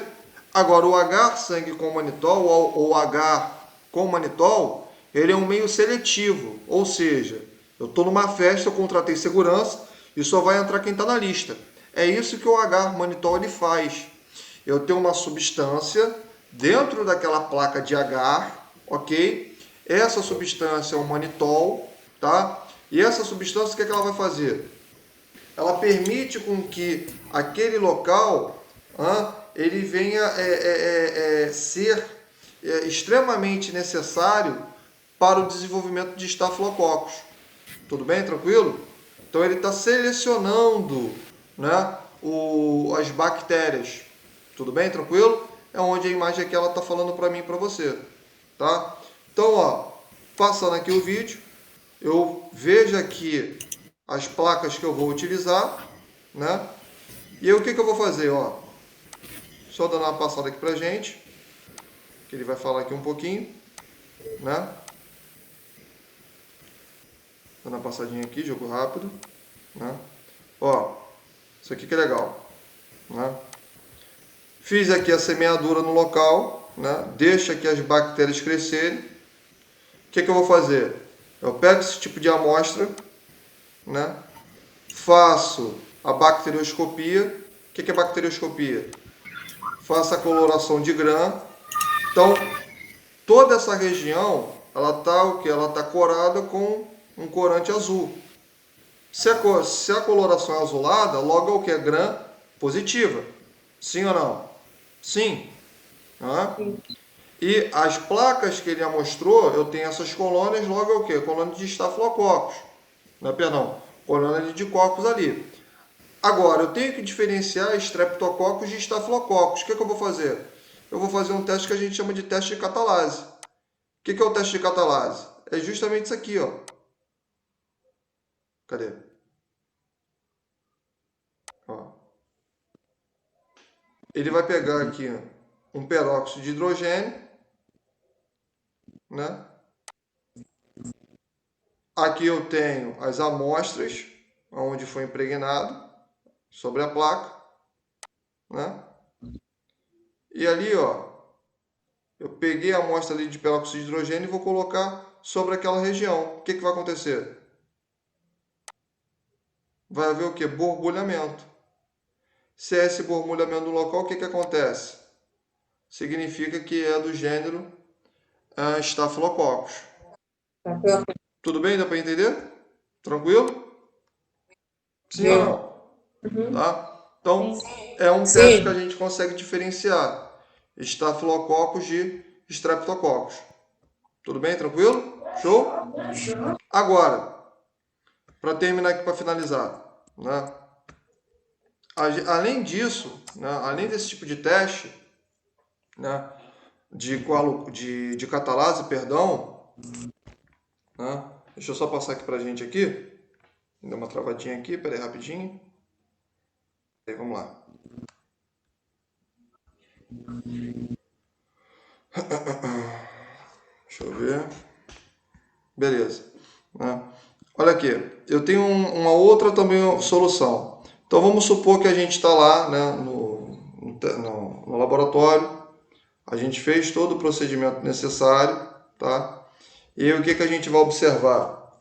Agora o H-sangue com manitol ou o H com manitol, ele é um meio seletivo, ou seja, eu estou numa festa, eu contratei segurança e só vai entrar quem está na lista. É isso que o agar-manitol ele faz. Eu tenho uma substância dentro daquela placa de agar, ok? Essa substância é o manitol, tá? E essa substância, o que é que ela vai fazer? Ela permite com que aquele local ele venha ser extremamente necessário para o desenvolvimento de estafilococcus. Tudo bem? Tranquilo? Então ele está selecionando, né, as bactérias. Tudo bem? Tranquilo? É onde a imagem aqui ela está falando para mim e para você. Tá? Então, ó, passando aqui o vídeo, eu vejo aqui as placas que eu vou utilizar, né? E aí o que eu vou fazer? Ó, só dando uma passada aqui para gente, que ele vai falar aqui um pouquinho, né? Dando uma passadinha aqui, jogo rápido, né? Ó, isso aqui que é legal, né? Fiz aqui a semeadura no local, né? Deixa aqui as bactérias crescerem. O que eu vou fazer? Eu pego esse tipo de amostra, né? Faço a bacterioscopia. O que é bacterioscopia? Faço a coloração de Gram. Então, toda essa região, ela tá o que? Ela tá corada com um corante azul. Se a coloração é azulada, logo é o que? É Gram positiva. Sim ou não? Sim. Sim. E as placas que ele amostrou, eu tenho essas colônias, logo é o que? Colônia de Staphylococcus. Perdão, colônia de Dicocos ali. Agora, eu tenho que diferenciar Streptococcus de Staphylococcus. O que eu vou fazer? Eu vou fazer um teste que a gente chama de teste de catalase. O que é o teste de catalase? É justamente isso aqui, ó. Cadê? Ó. Ele vai pegar aqui um peróxido de hidrogênio, né? Aqui eu tenho as amostras onde foi impregnado sobre a placa, né? E ali, ó, eu peguei a amostra ali de peróxido de hidrogênio e vou colocar sobre aquela região. O que vai acontecer? Vai haver o que? Borbulhamento. Se é esse borbulhamento no local, o que acontece? Significa que é do gênero Staphylococcus. Tudo bem? Dá para entender? Tranquilo? Sim ou não? Uhum. Tá? Então, é um Sim. teste que a gente consegue diferenciar Staphylococcus de Streptococcus. Tudo bem? Tranquilo? Show? Agora, para terminar aqui, para finalizar, né? Além disso, né? Além desse tipo de teste, né? De catalase, perdão, né? Deixa eu só passar aqui para a gente aqui. Deu uma travadinha aqui, peraí rapidinho. Aí, vamos lá. Deixa eu ver. Beleza. Né? Olha aqui, eu tenho uma outra também solução. Então vamos supor que a gente está lá, né, no laboratório, a gente fez todo o procedimento necessário, tá? E aí, o que a gente vai observar?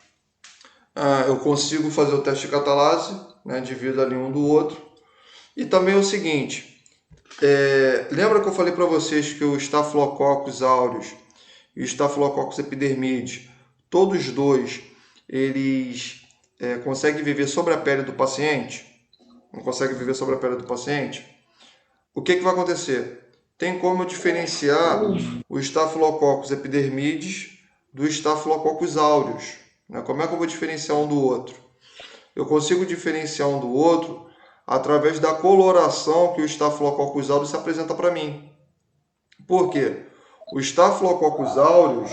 Eu consigo fazer o teste de catalase, né, divido ali um do outro. E também é o seguinte, lembra que eu falei para vocês que o Staphylococcus aureus e o Staphylococcus epidermidis, todos dois, eles conseguem viver sobre a pele do paciente? Não conseguem viver sobre a pele do paciente? O que vai acontecer? Tem como eu diferenciar o Staphylococcus epidermidis do Staphylococcus aureus, né? Como é que eu vou diferenciar um do outro? Eu consigo diferenciar um do outro através da coloração que o Staphylococcus aureus se apresenta para mim. Por quê? O Staphylococcus aureus,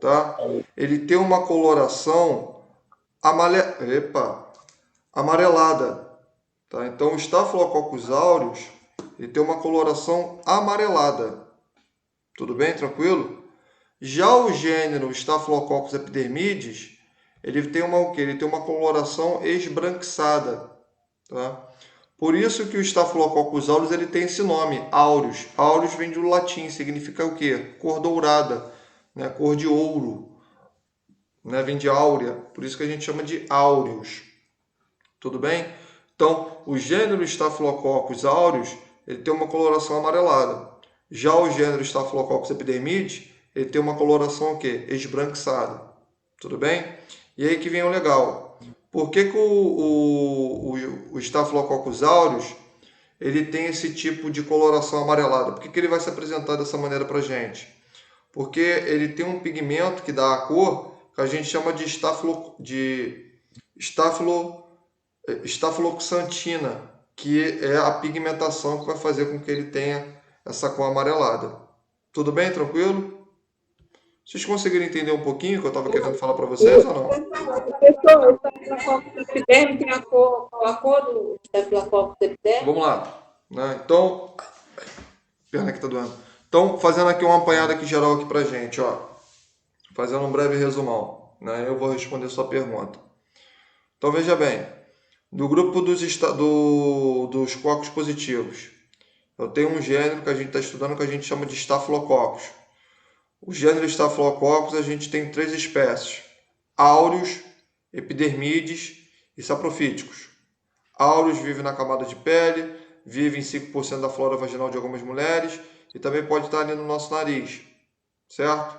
tá? Ele tem uma coloração amarelada, tá? Então o Staphylococcus aureus, ele tem uma coloração amarelada. Tudo bem? Tranquilo? Já o gênero Staphylococcus epidermidis, ele tem uma o quê? Ele tem uma coloração esbranquiçada, tá? Por isso que o Staphylococcus aureus ele tem esse nome, aureus. Aureus vem do latim, significa o quê? Cor dourada, né? Cor de ouro, né? Vem de áurea, por isso que a gente chama de aureus. Tudo bem? Então, o gênero Staphylococcus aureus, ele tem uma coloração amarelada. Já o gênero Staphylococcus epidermidis, ele tem uma coloração o quê? Esbranquiçada. Tudo bem? E aí que vem o legal. Por que o Staphylococcus aureus ele tem esse tipo de coloração amarelada? Por que ele vai se apresentar dessa maneira para a gente? Porque ele tem um pigmento que dá a cor que a gente chama de estafiloxantina, que é a pigmentação que vai fazer com que ele tenha essa cor amarelada. Tudo bem? Tranquilo? Vocês conseguiram entender um pouquinho o que eu estava querendo falar para vocês ou não? Professor, o Staphylococcus epidermidis tem a cor do Staphylococcus epidermidis? Vamos lá. Né? Então, perna que tá doendo. Então, fazendo aqui uma apanhada aqui geral aqui pra gente, ó. Fazendo um breve resumão, né? Eu vou responder sua pergunta. Então veja bem, do grupo dos cocos positivos, eu tenho um gênero que a gente está estudando que a gente chama de Staphylococcus. O gênero Staphylococcus a gente tem 3 espécies: áureos, epidermides e saprofíticos. Áureos vive na camada de pele, vive em 5% da flora vaginal de algumas mulheres e também pode estar ali no nosso nariz, certo?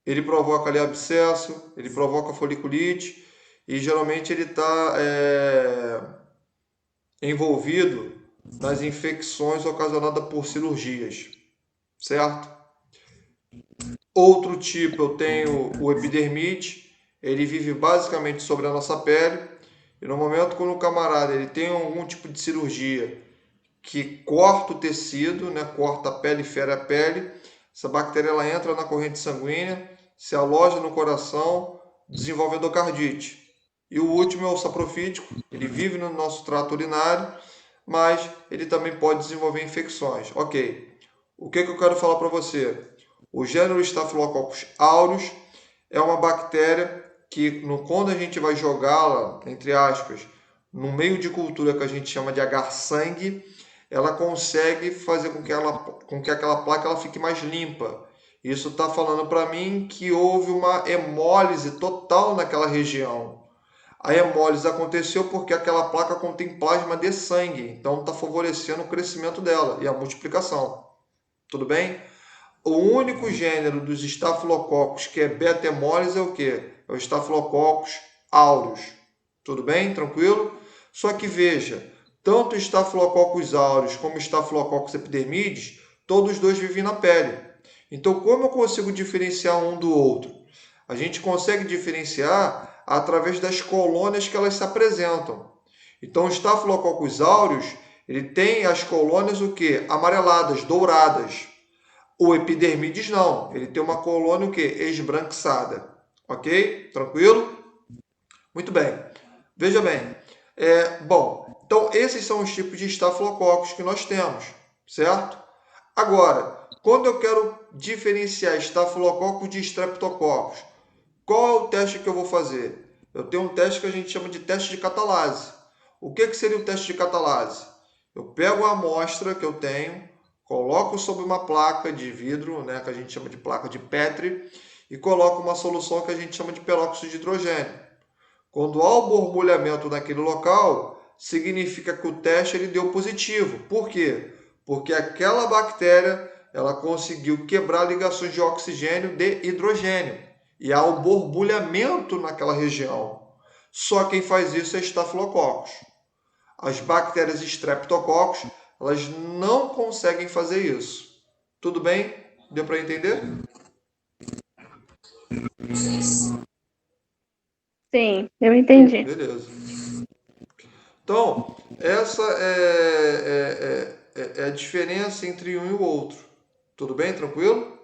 Ele provoca ali abscesso, ele provoca foliculite e geralmente ele está envolvido nas infecções ocasionadas por cirurgias, certo? Outro tipo eu tenho o epidermite, ele vive basicamente sobre a nossa pele e no momento quando o camarada ele tem algum tipo de cirurgia que corta o tecido, né, corta a pele, fere a pele, essa bactéria ela entra na corrente sanguínea, se aloja no coração, desenvolve endocardite. E o último é o saprofítico, ele vive no nosso trato urinário, mas ele também pode desenvolver infecções. Ok, o que eu quero falar para você? O gênero Staphylococcus aureus é uma bactéria que, quando a gente vai jogá-la, entre aspas, no meio de cultura que a gente chama de agar-sangue, ela consegue fazer com que aquela placa ela fique mais limpa. Isso está falando para mim que houve uma hemólise total naquela região. A hemólise aconteceu porque aquela placa contém plasma de sangue, então está favorecendo o crescimento dela e a multiplicação. Tudo bem? O único gênero dos estafilococos que é beta-hemólise é o quê? É o Staphylococcus aureus. Tudo bem? Tranquilo? Só que veja, tanto o Staphylococcus aureus como o Staphylococcus epidermidis, todos os dois vivem na pele. Então, como eu consigo diferenciar um do outro? A gente consegue diferenciar através das colônias que elas se apresentam. Então, o Staphylococcus aureus, ele tem as colônias o quê? Amareladas, douradas. O epidermidis não, ele tem uma colônia o quê? Esbranquiçada. Ok? Tranquilo? Muito bem. Veja bem. Bom, então esses são os tipos de estafilococos que nós temos, certo? Agora, quando eu quero diferenciar estafilococos de streptococcus, qual é o teste que eu vou fazer? Eu tenho um teste que a gente chama de teste de catalase. O que seria o teste de catalase? Eu pego a amostra que eu tenho, coloco sobre uma placa de vidro, né, que a gente chama de placa de Petri, e coloco uma solução que a gente chama de peróxido de hidrogênio. Quando há o borbulhamento naquele local, significa que o teste ele deu positivo. Por quê? Porque aquela bactéria ela conseguiu quebrar ligações de oxigênio de hidrogênio. E há o borbulhamento naquela região. Só quem faz isso é Staphylococcus. As bactérias Streptococcus, elas não conseguem fazer isso. Tudo bem? Deu para entender? Sim, eu entendi. Beleza. Então, essa é a diferença entre um e o outro. Tudo bem? Tranquilo?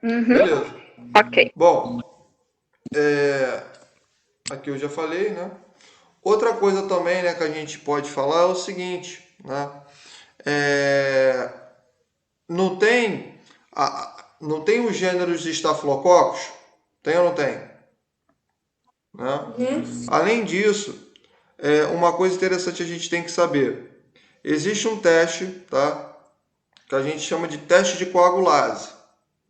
Uhum. Beleza. Ok. Bom, aqui eu já falei, né? Outra coisa também, né, que a gente pode falar é o seguinte, né? Não tem os gêneros de estafilococos? Tem ou não tem? Né? Além disso, uma coisa interessante a gente tem que saber. Existe um teste, tá? Que a gente chama de teste de coagulase.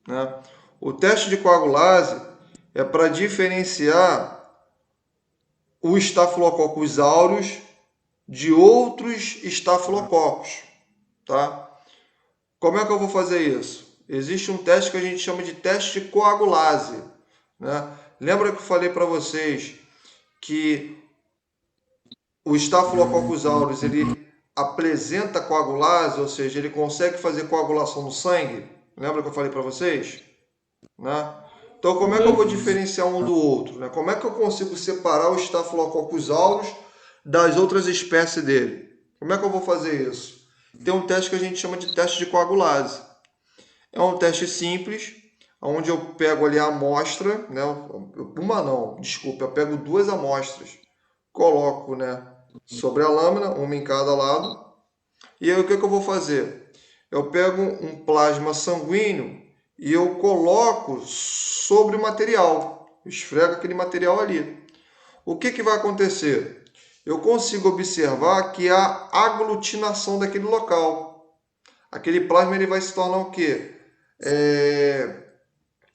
Né? O teste de coagulase é para diferenciar o Staphylococcus aureus de outros estafilococos. Tá? Como é que eu vou fazer isso? Existe um teste que a gente chama de teste de coagulase. Né? Lembra que eu falei para vocês que o Staphylococcus aureus ele apresenta coagulase, ou seja, ele consegue fazer coagulação no sangue? Lembra que eu falei para vocês? Né? Então, como é que eu vou diferenciar um do outro? Né? Como é que eu consigo separar o Staphylococcus aureus das outras espécies dele? Como é que eu vou fazer isso? Tem um teste que a gente chama de teste de coagulase. É um teste simples, onde eu pego ali a amostra, né? Eu pego 2 amostras, coloco, né, sobre a lâmina, uma em cada lado, e aí o que eu vou fazer? Eu pego um plasma sanguíneo e eu coloco sobre o material, esfrego aquele material ali. O que vai acontecer? Eu consigo observar que há aglutinação daquele local. Aquele plasma ele vai se tornar o quê?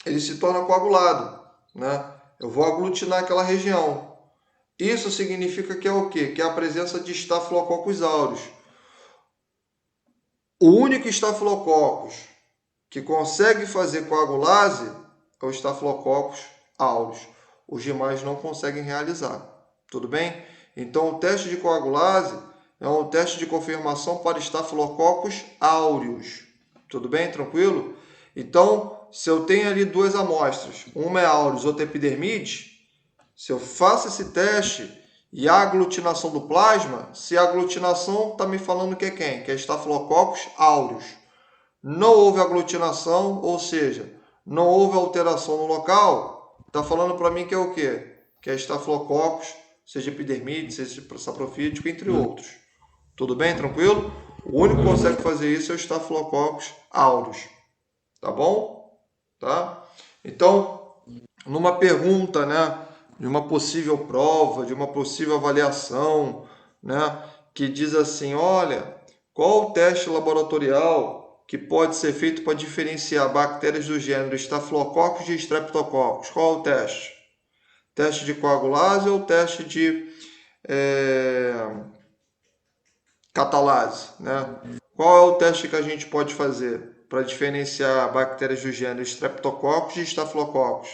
Ele se torna coagulado, né? Eu vou aglutinar aquela região. Isso significa que é o quê? Que é a presença de Staphylococcus aureus. O único Staphylococcus que consegue fazer coagulase é o Staphylococcus aureus. Os demais não conseguem realizar. Tudo bem? Então, o teste de coagulase é um teste de confirmação para Staphylococcus aureus. Tudo bem? Tranquilo? Então, se eu tenho ali duas amostras, uma é aureus, outra é epidermide, se eu faço esse teste e a aglutinação do plasma, se a aglutinação está me falando que é quem? Que é Staphylococcus aureus. Não houve aglutinação, ou seja, não houve alteração no local, está falando para mim que é o quê? Que é Staphylococcus, seja epidermide, seja saprofítico, entre outros. Tudo bem? Tranquilo? O único que consegue fazer isso é o Staphylococcus aureus. Tá bom? Tá? Então, numa pergunta, né, de uma possível prova, de uma possível avaliação, né, que diz assim, olha, qual o teste laboratorial que pode ser feito para diferenciar bactérias do gênero Staphylococcus de Streptococcus? Qual é o teste? Teste de coagulase ou teste de catalase, né? Qual é o teste que a gente pode fazer para diferenciar bactérias do gênero Streptococcus de Staphylococcus?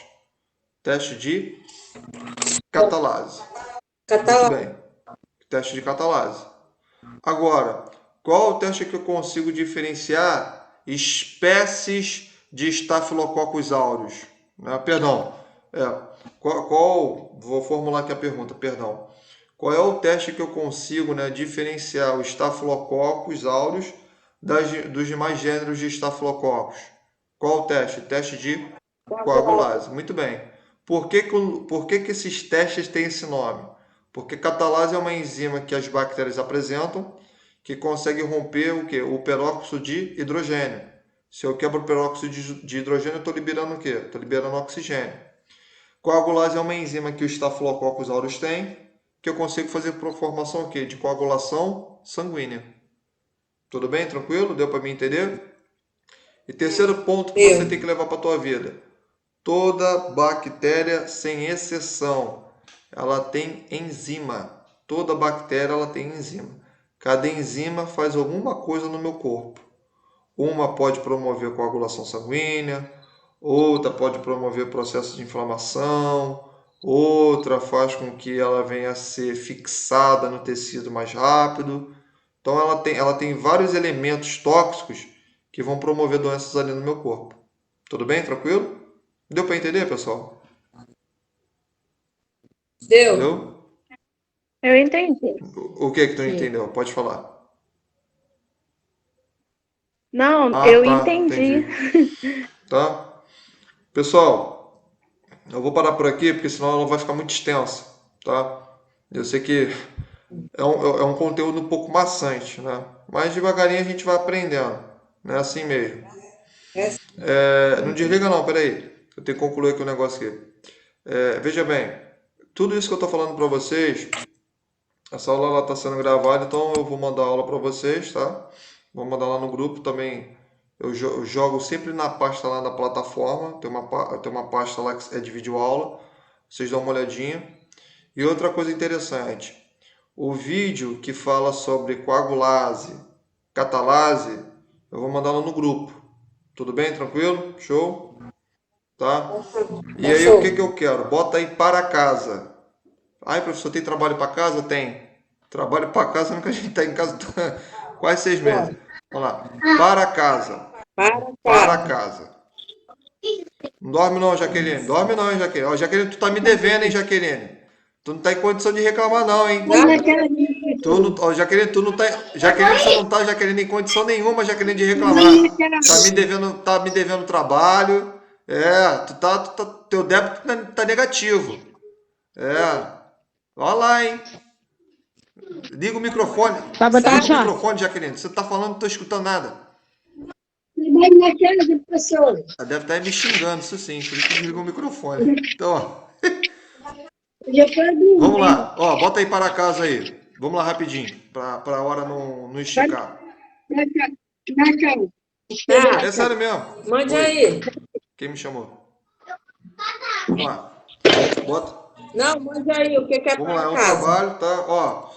Teste de catalase. Muito bem. Teste de catalase. Agora, qual é o teste que eu consigo diferenciar espécies de Staphylococcus aureus? Perdão. Vou formular aqui a pergunta, perdão. Qual é o teste que eu consigo, né, diferenciar o Staphylococcus aureus dos demais gêneros de Staphylococcus? Qual o teste? Teste de coagulase. Muito bem. Por que esses testes têm esse nome? Porque catalase é uma enzima que as bactérias apresentam que consegue romper o quê? O peróxido de hidrogênio. Se eu quebro o peróxido de hidrogênio, eu estou liberando o quê? Estou liberando oxigênio. Coagulase é uma enzima que o Staphylococcus aureus tem, que eu consigo fazer por formação o quê? De coagulação sanguínea. Tudo bem? Tranquilo? Deu para me entender? E terceiro ponto que você tem que levar para a tua vida. Toda bactéria, sem exceção, ela tem enzima. Toda bactéria ela tem enzima. Cada enzima faz alguma coisa no meu corpo. Uma pode promover coagulação sanguínea, outra pode promover processo de inflamação, outra faz com que ela venha a ser fixada no tecido mais rápido. Então ela tem vários elementos tóxicos que vão promover doenças ali no meu corpo. Tudo bem? Tranquilo? Deu para entender, pessoal? Deu. Deu? Eu entendi. O que tu não entendeu? Pode falar. Não, eu tá, entendi. Tá? Pessoal, eu vou parar por aqui, porque senão ela vai ficar muito extensa, tá? Eu sei que é um conteúdo um pouco maçante, né? Mas devagarinho a gente vai aprendendo, né? Assim mesmo. Não desliga não, peraí. Eu tenho que concluir aqui o negócio aqui. Veja bem, tudo isso que eu estou falando para vocês, essa aula está sendo gravada, então eu vou mandar a aula para vocês, tá? Vou mandar lá no grupo também. Eu jogo sempre na pasta lá da plataforma. Tem uma pasta lá que é de videoaula. Vocês dão uma olhadinha. E outra coisa interessante. O vídeo que fala sobre coagulase, catalase, eu vou mandar lá no grupo. Tudo bem? Tranquilo? Show? Tá? E aí o que eu quero? Bota aí para casa. Ai, professor, tem trabalho para casa? Tem. Trabalho para casa, nunca a gente está em casa quase 6 meses. Vamos lá. Para casa. Para casa. Não dorme não, Jaqueline. Dorme não, hein, Jaqueline. Ó, Jaqueline, tu tá me devendo, hein, Jaqueline. Tu não tá em condição de reclamar não, hein. Jaqueline, tu não tá... Jaqueline, você não tá, Jaqueline, em condição nenhuma, Jaqueline, de reclamar. Tá me devendo trabalho. Teu débito tá negativo. Olha lá, hein. Liga o microfone. Liga o microfone, Jaqueline. Você tá falando, não tô escutando nada. na casa, professor. Ela deve estar me xingando, isso sim, por isso que desligou o microfone. Então, ó, Eu já quero dormir. vamos lá. Ó, bota aí para casa aí. Vamos lá rapidinho, para a hora não esticar. Na casa. Tá, É sério mesmo. mande Oi, aí. quem me chamou? Vamos lá. Bota. Não, mande aí o que é Vamos lá, é para um casa. trabalho, tá? Ó,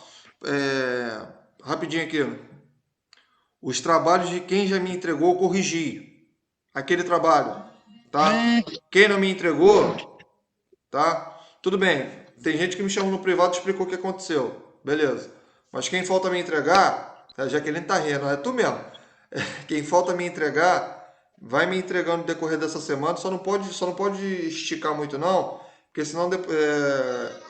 rapidinho aqui. Os trabalhos de quem já me entregou, eu corrigi. Aquele trabalho, tá? Quem não me entregou, tá? Tudo bem. Tem gente que me chamou no privado e explicou o que aconteceu. Beleza. Mas quem falta me entregar, a Jaqueline tá rindo, é tu mesmo. Quem falta me entregar, vai me entregando no decorrer dessa semana. Só não pode esticar muito não, porque senão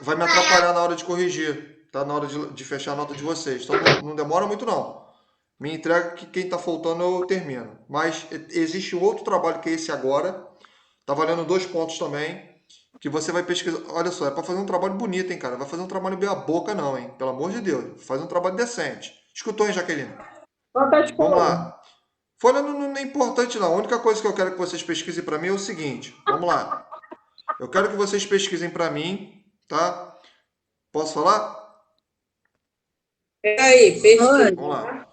vai me atrapalhar na hora de corrigir, tá? Na hora de fechar a nota de vocês. Então não demora muito não. Me entrega que quem está faltando eu termino. Mas existe um outro trabalho que é esse agora. Tá valendo 2 pontos também. Que você vai pesquisar. Olha só, é para fazer um trabalho bonito, hein, cara? Vai fazer um trabalho bem a boca, não, hein? Pelo amor de Deus. Faz um trabalho decente. Escutou, hein, Jaqueline? Quantas Vamos folhas? lá. Folha não é importante, não. A única coisa que eu quero que vocês pesquisem para mim é o seguinte. Vamos lá. Eu quero que vocês pesquisem para mim, tá? Posso falar? Peraí, pesquisa. Vamos lá.